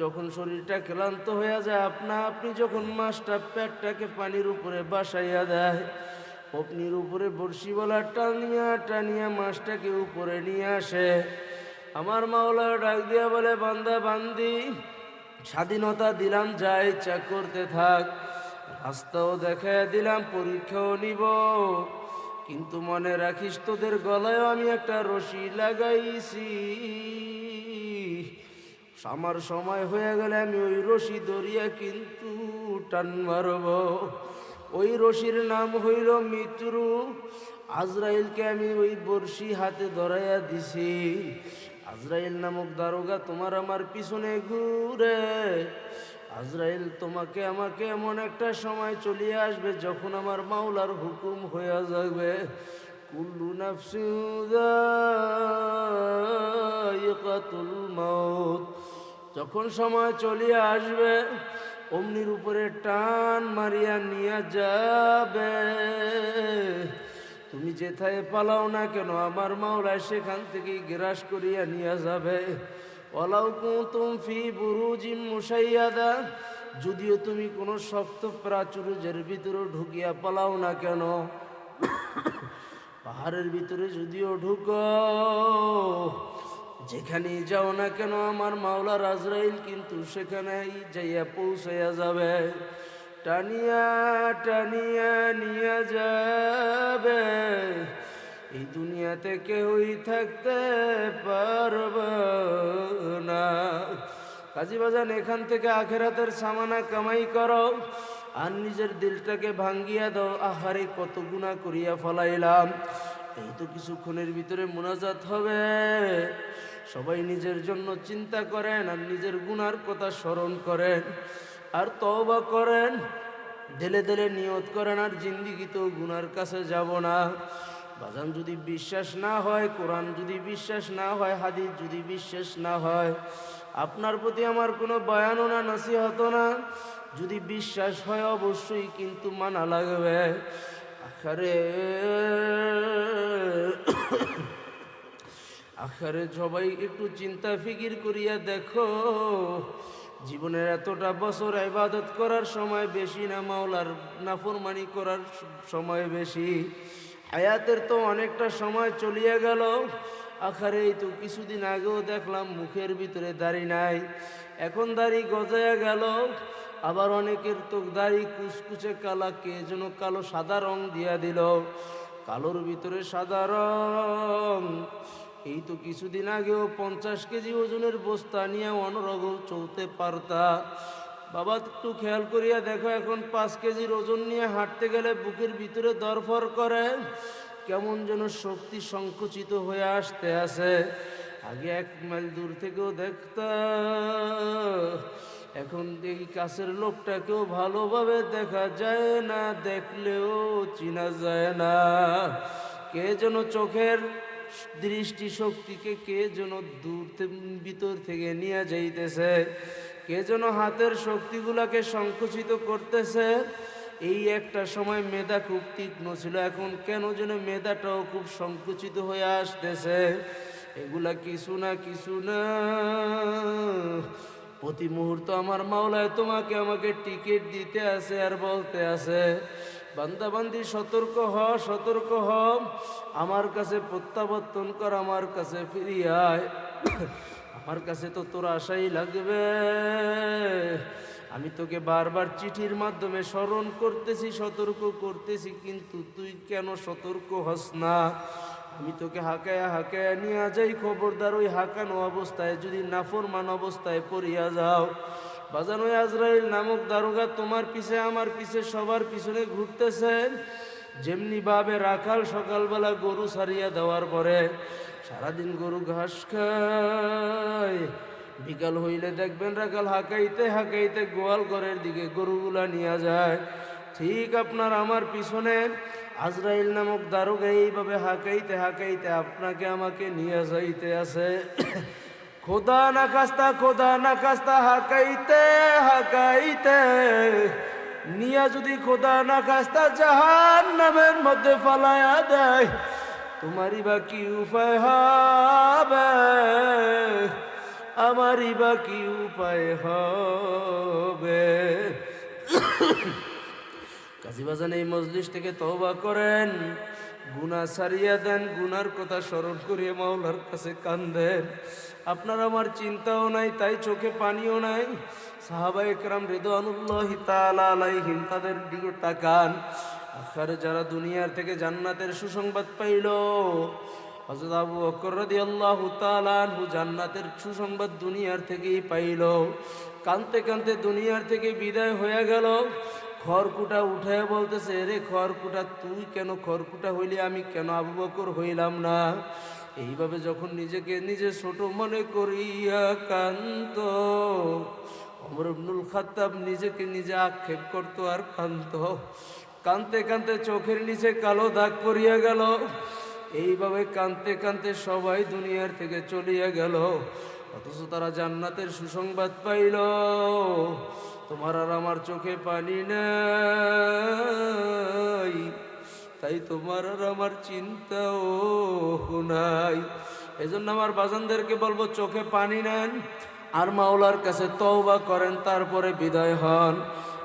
যখন শরীরটা ক্লান্ত হয়ে যায়, আপনা আপনি যখন মাছটা পেটটাকে পানির উপরে বাসাইয়া দেয়, আপনির উপরে বড়শিওয়ালা টানিয়া টানিয়া মাছটাকে উপরে নিয়ে আসে। আমার মাওলা ডাক দিয়া বলে, বান্দা বান্দি, স্বাধীনতা দিলাম, যা ইচ্ছা করতে থাক, রাস্তাও দেখাইয়া দিলাম, পরীক্ষাও নিব, কিন্তু মনে রাখিস তোদের গলায়ও আমি একটা রশি লাগাইছি। আমার সময় হয়ে গেলে আমি ওই রশি ধরিয়া কিন্তু টান মারব। ওই রশির নাম হইল মৃত্যু। আজরাইলকে আমি ওই বড়শি হাতে ধরাইয়া দিছি। আজরাইল নামক দারোগা তোমার আমার পিছনে ঘুরে। আজরাইল তোমাকে আমাকে এমন একটা সময় চলিয়ে আসবে যখন আমার মাওলার হুকুম হইয়া যাবে, কুল্লু নাফসিন যায়িকাতুল মাউত। যখন সময় চলিয়া আসবে, অমনির উপরে টান মারিয়া নিয়ে যাবে। তুমি যেথায় পালাও না কেন, আমার মাওলায় সেখান থেকে গ্রাস করিয়া নিয়ে যাবে। ওয়ালাউ কুনতুম ফি বুরুজিম মুশাইয়াদা, যদিও তুমি কোনো শক্ত প্রাচুর্যের ভিতরে ঢুকিয়া পালাও না কেন, পাহাড়ের ভিতরে যদিও ঢুকো, যেখানে যাও না কেন আমার মাওলা আজরাইল কিন্তু সেখানেই যাইয়া পৌঁছাইয়া যাবে, টানিয়া টানিয়া নিয়ে যাবে। এই দুনিয়াতে কেউই থাকতে পারবে না। কাজী বাজান, এখান থেকে আখেরাতের সামানা কামাই করো আর নিজের দিলটাকে ভাঙ্গিয়া দাও। আহারে কত গুনাহ করিয়া ফলাইলাম। এই তো কিছুক্ষণের ভিতরে মুনাজাত হবে। সবাই নিজের জন্য চিন্তা করেন আর নিজের গুনার কথা স্মরণ করেন আর তওবা করেন, দিলে দিলে নিয়ত করেন আর জিন্দিগিতেও গুনার কাছে যাব না। বাজান, যদি বিশ্বাস না হয়, কোরআন যদি বিশ্বাস না হয়, হাদিস যদি বিশ্বাস না হয়, আপনার প্রতি আমার কোনো বয়ানও না, নসিহত না। যদি বিশ্বাস হয় অবশ্যই কিন্তু মানা লাগবে। আখারে সবাই একটু চিন্তা ফিকির করিয়া দেখো, জীবনের এতটা বছর ইবাদত করার সময় বেশি না মাওলার নাফরমানি করার সময় বেশি? হায়াতের তো অনেকটা সময় চলিয়া গেল। আখারে এই তো কিছুদিন আগেও দেখলাম মুখের ভিতরে দাড়ি নাই, এখন দাড়ি গজায়া গেল। আবার অনেকের তো দাড়ি কুচকুচে কালা, কে যেন কালো সাদা রং দিয়া দিল, কালোর ভিতরে সাদা রং। এই তো কিছুদিন আগেও 50 কেজি ওজনের বস্তা নিয়ে অনরগল চলতে পারতা। বাবা, একটু খেয়াল করিয়া দেখো, এখন 5 কেজির ওজন নিয়ে হাঁটতে গেলে বুকের ভিতরে দরফর করে, কেমন যেন শক্তি সংকুচিত হয়ে আসতে আছে। আগে 1 মাইল দূর থেকেও দেখতা, এখন এই কাছের লোকটাকেও ভালোভাবে দেখা যায় না, দেখলেও চিনা যায় না। কে যেন চোখের দৃষ্টি শক্তিকে কে যেন দূর ভিতর থেকে নিয়ে যাইতেছে, কে যেন হাতের শক্তিগুলাকে সংকুচিত করতেছে। এই একটা সময় মেধা খুব তীক্ষ্ণ ছিল, এখন কেন যেন মেধাটাও খুব সংকুচিত হয়ে আসতেছে। এগুলা কিছু না কিছু না, প্রতি মুহূর্ত আমার মাওলায় তোমাকে আমাকে টিকিট দিতে আছে আর বলতে আছে, বান্দাবান্দি সতর্ক হ, সতর্ক হ, আমার কাছে প্রত্যাবর্তন কর, আমার কাছে ফিরিয়ে আয়। আমার কাছে তো তোর আশাই লাগবে। আমি তোকে বারবার চিঠির মাধ্যমে স্মরণ করতেছি, সতর্ক করতেছি, কিন্তু তুই কেন সতর্ক হস না? আমি তোকে হাঁকায়া হাঁকায়া নিয়ে যাই, খবরদার ওই হাঁকানো অবস্থায় যদি নাফরমান অবস্থায় পড়িয়া যাও। বাজানো আজরাইল নামক দারোগা তোমার পিছে আমার পিছে সবার পিছনে ঘুরতেছে। যেমনি ভাবে রাখাল সকালবেলা গরু ছাড়িয়া দেওয়ার পরে সারাদিন গরু ঘাস খায়, বিকাল হইলে দেখবেন রাখাল হাঁকাইতে হাঁকাইতে গোয়াল ঘরের দিকে গরুগুলা নিয়ে যায়। ঠিক আপনার আমার পিছনে আজরাইল নামক দারোগা এইভাবে হাঁকাইতে হাঁকাইতে আপনাকে আমাকে নিয়ে যাইতে আছে। খোদা না খাস্তা, খোদা না খাস্তা, হাঁকাইতে হাঁকাইতে নিয়া যদি খোদা না খাস্তা জাহান্নামের মধ্যে ফালায়া দেয়, তোমারই বা কি উপায় হবে? আমারই বা কি উপায় হবে? কাজী বাজান, এই মজলিস থেকে তওবা করেন, গুনাহ ছাড়িয়া দেন, গুনার কথা স্মরণ করিয়ে মাওলার কাছে কান্দেন। আপনার আমার চিন্তাও নাই, তাই চোখে পানিও নাই। সাহাবায়ে কেরাম রিদওয়ানুল্লাহি তাআলা আলাইহিম তাদের দিকে তাকান। আখিরে যারা দুনিয়ার থেকে জান্নাতের সুসংবাদ পাইল, হযরত আবু বকর রাদিয়াল্লাহু তাআলা আনহু জান্নাতের সুসংবাদ দুনিয়ার থেকেই পাইল। কাঁদতে কাঁদতে দুনিয়ার থেকে বিদায় হয়ে গেল। খড়কুটা উঠে বলতেছে, রে খড়কুটা, তুই কেন খড়কুটা হইলি, আমি কেন আবু বকর হইলাম না? এইভাবে যখন নিজেকে নিজে ছোট মনে করিয়া কান্ত, ওমর ইবনুল খাত্তাব নিজেকে নিজে আক্ষেপ করত আর কান্ত। কাঁদতে কাঁদতে চোখের নিচে কালো দাগ পড়িয়া গেল। এইভাবে কাঁদতে কাঁদতে সবাই দুনিয়ার থেকে চলিয়া গেল, অথচ তারা জান্নাতের সুসংবাদ পাইল। তোমার আর আমার চোখে পানি নাই, তাই তোমার আর আমার চিন্তাও নাই। এজন্য আমার বাজানদেরকে বলবো, চোখে পানি নেন আর মাওলার কাছে তওবা করেন, তারপরে বিদায় হন।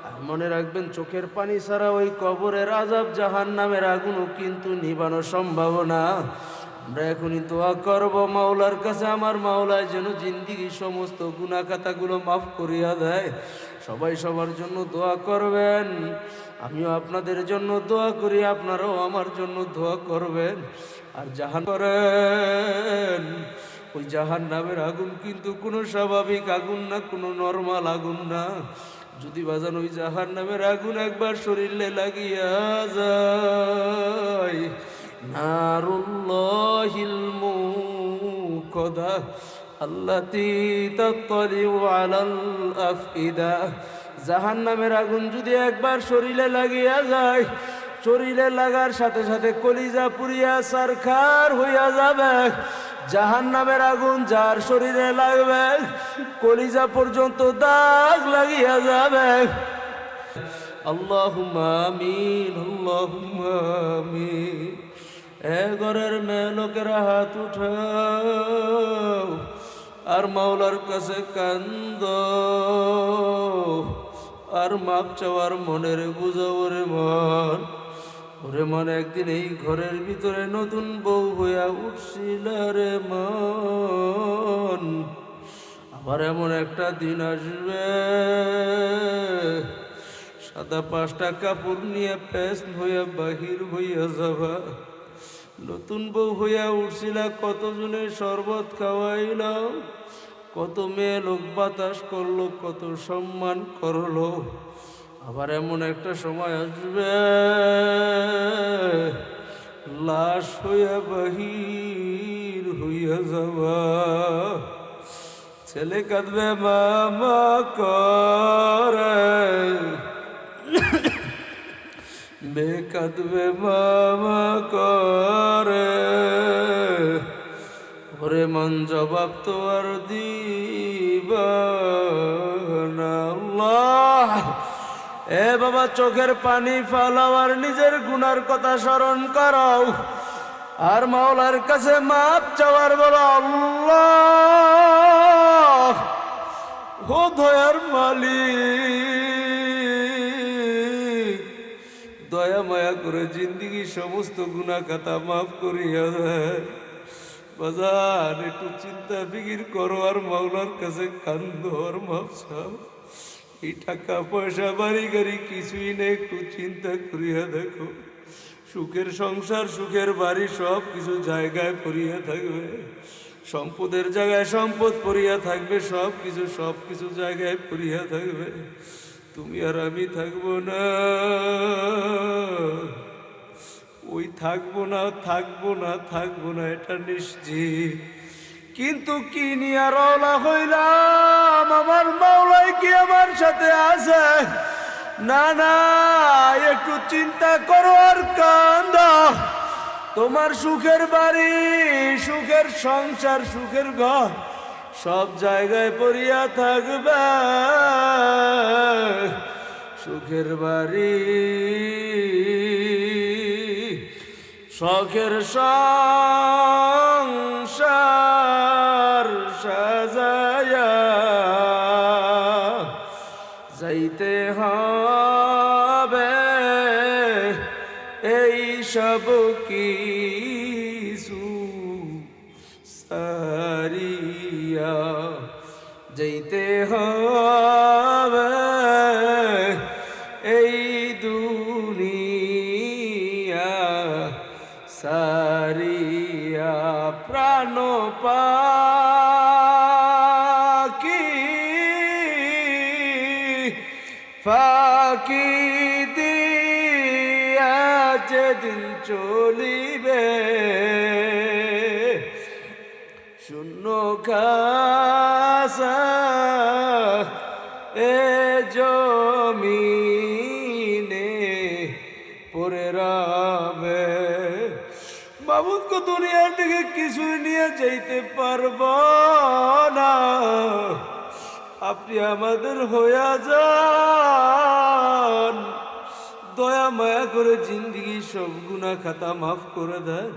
আর মনে রাখবেন, চোখের পানি ছাড়া ওই কবরের আযাব, জাহান্নামের আগুনও কিন্তু নিবানো সম্ভব না। আমরা এখনই দোয়া করব মাওলার কাছে, আমার মাওলায় যেন জিন্দিগির সমস্ত গুনাহ খাতাগুলো মাফ করিয়া দেয়। সবাই সবার জন্য দোয়া করবেন, আমিও আপনাদের জন্য দোয়া করি, আপনারাও আমার জন্য দোয়া করবেন। আর করেন, ওই জাহান্নামের আগুন কিন্তু কোনো স্বাভাবিক আগুন না, কোনো নরমাল আগুন না। যদি বাজান ওই জাহান্নামের আগুন একবার শরীরে লাগিয়া যায়, নারুল্লাহিল মুকদা আল্লাতী তাত্তালিউ আলাল আফইদা, জাহান্নামের আগুন যদি একবার শরীরে লাগিয়া যায়, শরীরে লাগার সাথে সাথে কলিজা পুড়িয়া ছারখার হইয়া যাবে। জাহান্নামের আগুন যার শরীরে লাগবে, কলিজা পর্যন্ত দাগ লাগিয়া যাবে। আল্লাহুম্মা আমিন, আল্লাহুম্মা আমিন। এ ঘরের মেয়ে লোকেরা হাত উঠাও আর মাওলার কাছে কান্দ, আর মাপ চাওয়ার মনের বুঝাও রে মন। ওরে মন, একদিন এই ঘরের ভিতরে নতুন বউ হইয়া উঠছিল রে মন। আবার এমন একটা দিন আসবে, সাদা 5টা কাপড় নিয়ে পেশ হইয়া বাহির হইয়া যাবা। নতুন বউ হইয়া উঠছিল, কতজনের শরবত খাওয়াইল, কত মেয়ে লোক বাতাস করলো, কত সম্মান করলো। আবার এমন একটা সময় আসবে, লাশ হইয়া বাহির হইয়া যাবা। ছেলে কাঁদবে মামা করে, মেয়ে কাঁদবে মামা করে। ওরে মন, জবাব তো আর দিবা না। আল্লাহ, এ বাবা, চোখের পানি ফালাও আর নিজের গুনার কথা স্মরণ করো, আর মাওলার কাছে মাপ চাওয়ার বলো, আল্লাহ ও দয়ার মালিক, দয়া মায়া করে জিন্দিগি সমস্ত গুনাহ খাতা মাফ করিয়া দেয়। বাজার, একটু চিন্তা ফিকির করো আর মাওলার কাছে কান্দো আর মাপ চাও। এই টাকা পয়সা বাড়ি গাড়ি কিছুই নেই, একটু চিন্তা করিয়া দেখো। সুখের সংসার, সুখের বাড়ি সব কিছু জায়গায় পড়িয়া থাকবে, সম্পদের জায়গায় সম্পদ পড়িয়া থাকবে, সব কিছু জায়গায় পড়িয়া থাকবে। তুমি আর আমি থাকবো না, ওই থাকবো না, এটা নিশ্চিত। কিন্তু কি নিয়ে রওনা হইলাম, আমার মাওলাই কি আমার সাথে আছে? না, একটু চিন্তা করো আর কান্দা। তোমার সুখের বাড়ি, সুখের সংসার, সুখের ঘর সব জায়গায় পড়িয়া থাকবে। সুখের বাড়ি, শখের সংসার সাজায়া যাইতে হবে, এই সব কিছু সারিয়া যাইতে হবে, এই দুনিয়া সারিয়া। প্রাণ পাখি ফাঁকি দিয়া যেদিন চলিবে, শূন্য খাসা এ জমিনে পড়ে রবে। বাবুদ দুনিয়ার দিকে কিছুই নিয়ে যাইতে পারব না, আপনি আমাদের হইয়া যান। দয়া মায়া করে জিন্দিগি সব গুনাহ খাতা মাফ করে দেন।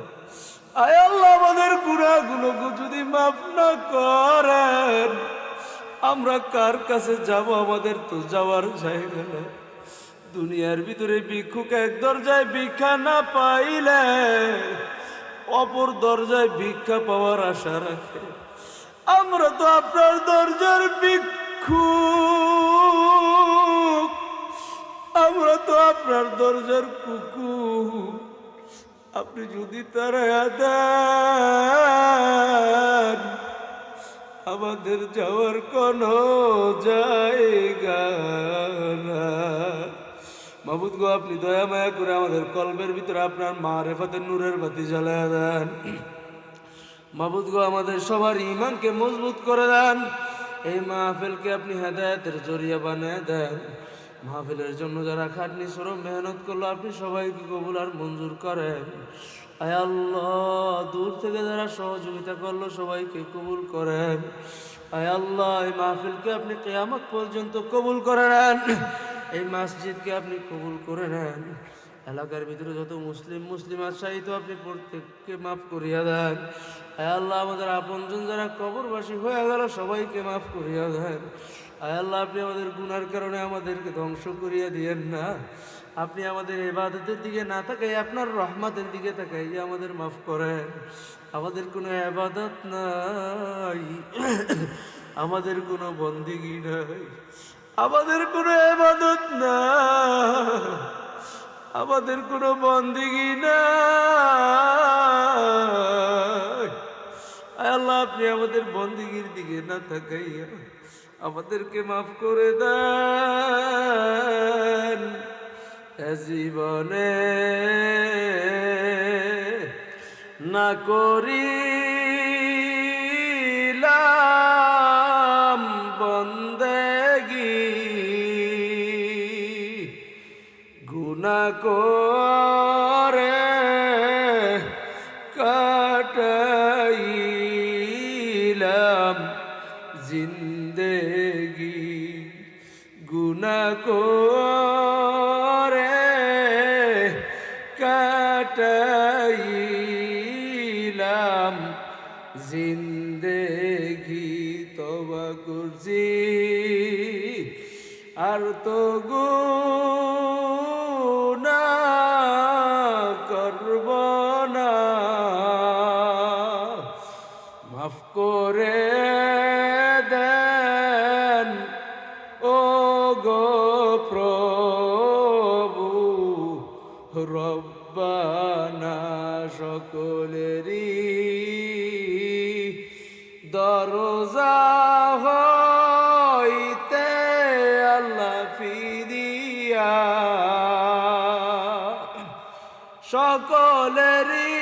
আয় আল্লাহ, আমাদের গুনাহগুলো যদি মাফ না করেন, আমরা কার কাছে যাব? আমাদের তো যাওয়ার জায়গা না। দুনিয়ার ভিতরে ভিক্ষুক এক দরজায় ভিক্ষা না পাইলে অপর দরজায় ভিক্ষা পাওয়ার আশা রাখে। আমরা তো আপনার দরজার ভিক্ষুক, আমরা তো আপনার দরজার কুকুর। আপনি যদি তারা দেন, আমাদের যাওয়ার কোনো জায়গা না। মাবুদ গো, আপনি দয়া মায়া করে আমাদের কলবের ভিতরে আপনার মারেফাতের নূরের বাতি জ্বালায়া দেন। মাবুদ গো, আমাদের সবার ঈমানকে মজবুত করে দেন। এই মাহফিলকে আপনি হেদায়েতের জরিয়া বানিয়ে দেন। মাহফিলের জন্য যারা খাটনি শ্রম মেহনত করলো, আপনি সবাইকে কবুল আর মঞ্জুর করেন। আয় আল্লাহ, দূর থেকে যারা সহযোগিতা করলো সবাইকে কবুল করেন। আয় আল্লাহ, এই মাহফিলকে আপনি কিয়ামত পর্যন্ত কবুল করে নেন। এই মসজিদকে আপনি কবুল করে নেন। এলাকার ভিতরে যত মুসলিম আশায়িত আপনি প্রত্যেককে মাফ করিয়া দেন। আয় আল্লাহ, আমাদের আপনজন যারা কবরবাসী হয়ে গেল সবাইকে মাফ করিয়া দেন। আয় আল্লাহ, আপনি আমাদের গুনার কারণে আমাদেরকে ধ্বংস করিয়া দিয়েন না। আপনি আমাদের ইবাদতের দিকে না তাকাই আপনার রহমতের দিকে তাকাই আমাদের মাফ করেন। আমাদের কোনো ইবাদত নাই, আমাদের কোনো বন্দেগী নাই, আমাদের কোনো ইবাদত নাই, আমাদের কোনো বন্দেগী নাই। আল্লাহ, আপনি আমাদের বন্দেগীর দিকে না তাকাইয়া আমাদেরকে মাফ করে দেন। জীবনে না করিলাম বন্দেগী, গুনাহ করে কাটাইলাম জিন্দেগি, গুনাহ করে কাটাইলাম জিন্দেগি। তওবা করছি আর তো গুনাহ করব না, মাফ করে দেন ও গো প্রভু। রব্বানা, সকলেরই দরজা হইতে আল্লাহ ফিরিয়া সকলেরই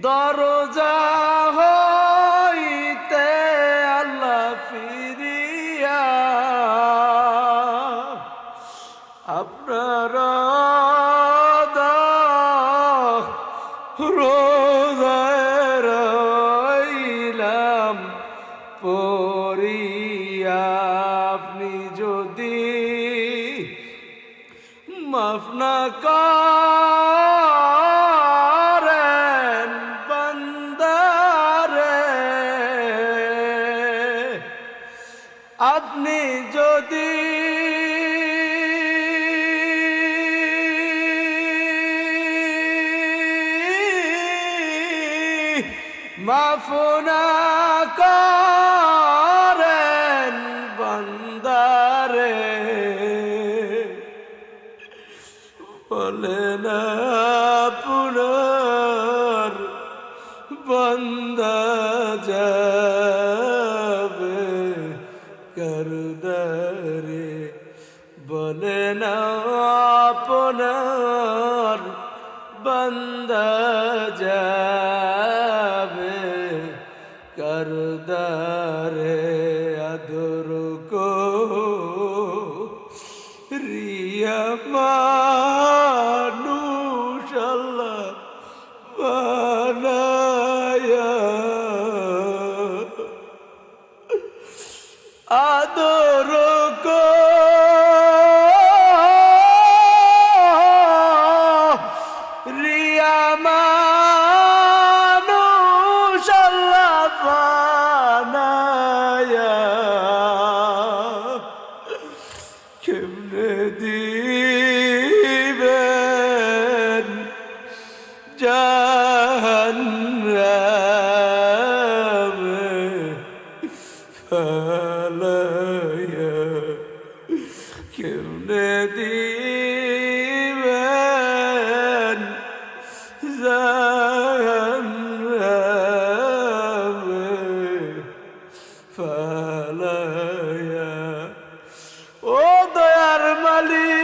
দরজা হইতে আল্লাহ ফিরিয়া আপনার রোজায় রইলাম পড়িয়া। আপনি যদি মাফ না করেন বান্দারে, আপনি যদি মাফ না করেন বান্দারে, বলেন আপনার বান্দা যাবে কারদারে, বলেন আপনার বান্দা যাবে কারদারে। আদর কো রিয়া মানুষ আল্লাহ বানায়া, আদর কো রিয়া মানুষ জাহান্নামে ফালাইয়া কেমনে দিবেন জাহান্নামে ফালাইয়া। ও দয়ার মালিক,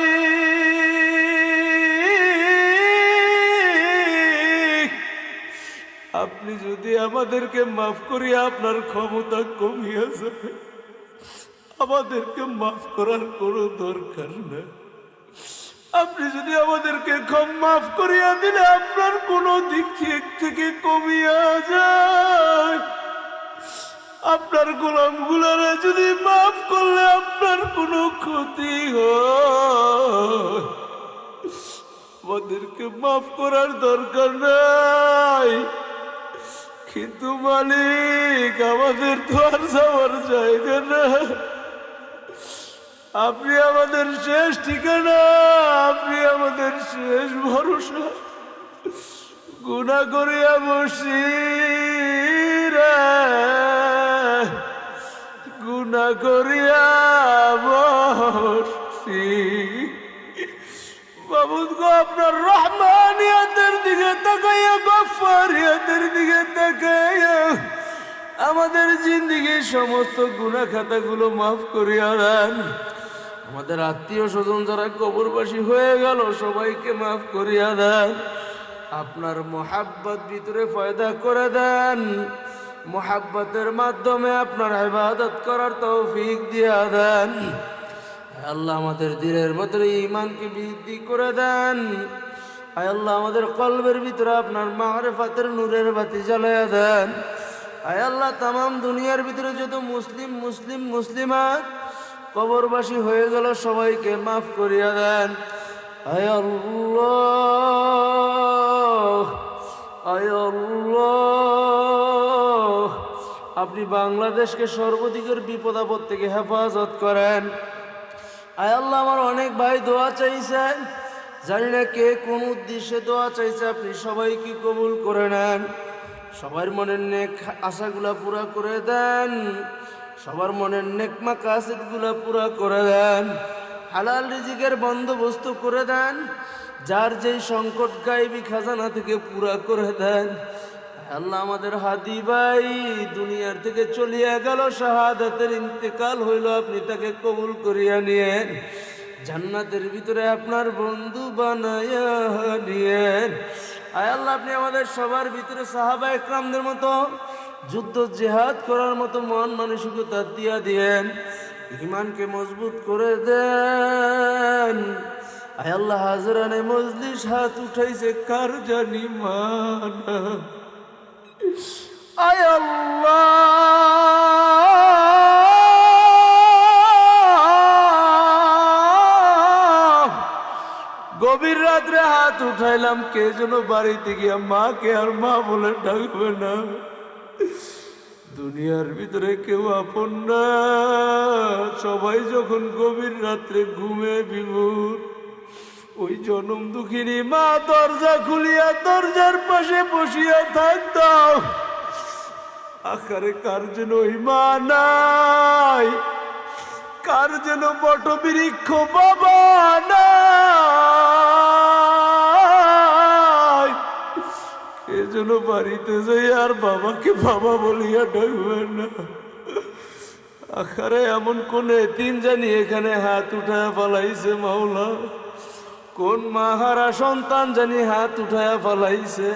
আপনি যদি আমাদেরকে মাফ করিয়া আপনার ক্ষমতা কমিয়েছে, আমাদেরকে মাফ করার কোনো দরকার নেই। আপনি যদি আমাদেরকে মাফ করিয়া দিলে আপনার কোনো দিক থেকে কমিয়া যায়। আপনার গোলামগুলারে যদি মাফ করলে আপনার কোনো ক্ষতি হয়। আমাদেরকে মাফ করার দরকার নাই, কিন্তু মালিক আমাদের তো আর যাওয়ার জায়গা না। আপনি আমাদের শেষ ঠিকানা, আপনি আমাদের শেষ ভরসা। গুনাহ করিয়া বসি রে, গুনাহ করিয়া বসি। মাবুদ গো, আপনার রহমানিয়াতের দিকে তাকাইয়া, গফফারিয়াতের দিকে তাকাইয়া আমাদের জিন্দেগির সমস্ত গুনাহ খাতাগুলো মাফ করিয়া দেন। আমাদের আত্মীয় স্বজন যারা কবরবাসী হয়ে গেল সবাইকে মাফ করিয়া দেন। আপনার মোহাব্বত ভিতরে পয়দা করে দেন। মোহাব্বতের মাধ্যমে আপনার ইবাদত করার তৌফিক দিয়া দেন। আল্লাহ আমাদের দিলের ভিতরে ঈমানকে বৃদ্ধি করে দেন। আয় আল্লাহ আমাদের কলবের ভিতরে আপনার মারিফাতের নূরের বাতি জ্বালায়া দেন। আয় আল্লাহ তামাম দুনিয়ার ভিতরে যত মুসলিমাত কবরবাসী হয়ে গেল সবাইকে মাফ করিয়া দেন। আয় আল্লাহ, আয় আল্লাহ, আপনি বাংলাদেশকে সর্বদিকের বিপদ আপদ থেকে হেফাজত করেন। আয় আল্লাহ, আমার অনেক ভাই দোয়া চাইছেন, জানি না কে কোন উদ্দেশ্যে দোয়া চাইছে, আপনি সবাইকে কবুল করে নেন। সবার মনের নেক আশাগুলা পুরা করে দেন। সবার মনের নেক মাকাসিদগুলা পুরা করে দেন। হালাল রিজিকের বন্দোবস্ত করে দেন। যার যেই সংকট গায়েবী খাজানা থেকে পুরা করে দেন। আল্লাহ আমাদের হাদি ভাই দুনিয়ার থেকে চলিয়া গেল, শাহাদাতের ইন্তেকাল হইল, আপনি তাকে কবুল করিয়া নিয়েন। জান্নাতের ভিতরে আপনার বন্ধু বানাইয়া নিয়েন। আয় আল্লাহ, আপনি আমাদের সবার ভিতরে সাহাবা একরামদের মতো যুদ্ধ জেহাদ করার মতো মন মানসিকতা দিয়া দিয়েন। ঈমানকে মজবুত করে দেন। আয় আল্লাহ, হাজরানে মজলিস হাত উঠাইছে কার জানি মানা। আয় আল্লাহ, গভীর রাত্রে হাত উঠাইলাম, কে যেন বাড়িতে গিয়া মাকে আর মা বলে ডাকবে না। দুনিয়ার ভিতরে কেউ আপন না, সবাই যখন গভীর রাত্রে ঘুমে বিভোর, ওই জনম দুঃখিনী মা দরজা খুলিয়া দরজার পাশে বসিয়া থাকতাম। আখারে কার যেন মা নাই, কার যেন বটবৃক্ষ বাবা নাই, কে যেন বাড়িতে যাই আর বাবাকে বাবা বলিয়া ডাকবেন না। আখারে এমন কোন এতিম জানি এখানে হাত উঠায়া পালাইছে মাওলা, কোন মাহারা সন্তান জানি হাত উঠায়া পালাইছে।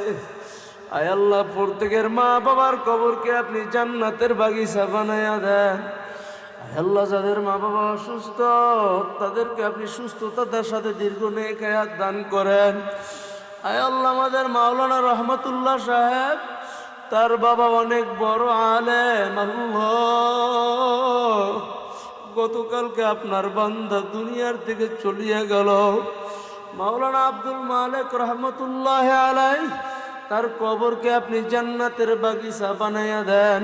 আয় আল্লাহ, প্রত্যেকের মা বাবার কবরকে আপনি জান্নাতের বাগিচা বানায়া দেন। আয় আল্লাহ, যাদের মা বাবা অসুস্থ তাদেরকে আপনি সুস্থতার সাথে দীর্ঘ নেক হায়াত দান করেন। আয় আল্লাহ, আমাদের মাওলানা রহমতুল্লাহ সাহেব, তার বাবা অনেক বড় আলেম। আল্লাহ, গতকালকে আপনার বান্দা দুনিয়ার থেকে চলিয়া গেল। মাওলানা আব্দুল মালিক রহমতুল্লাহ আলাইহি, তার কবরকে আপনি জান্নাতের বাগিচা বানাইয়া দেন।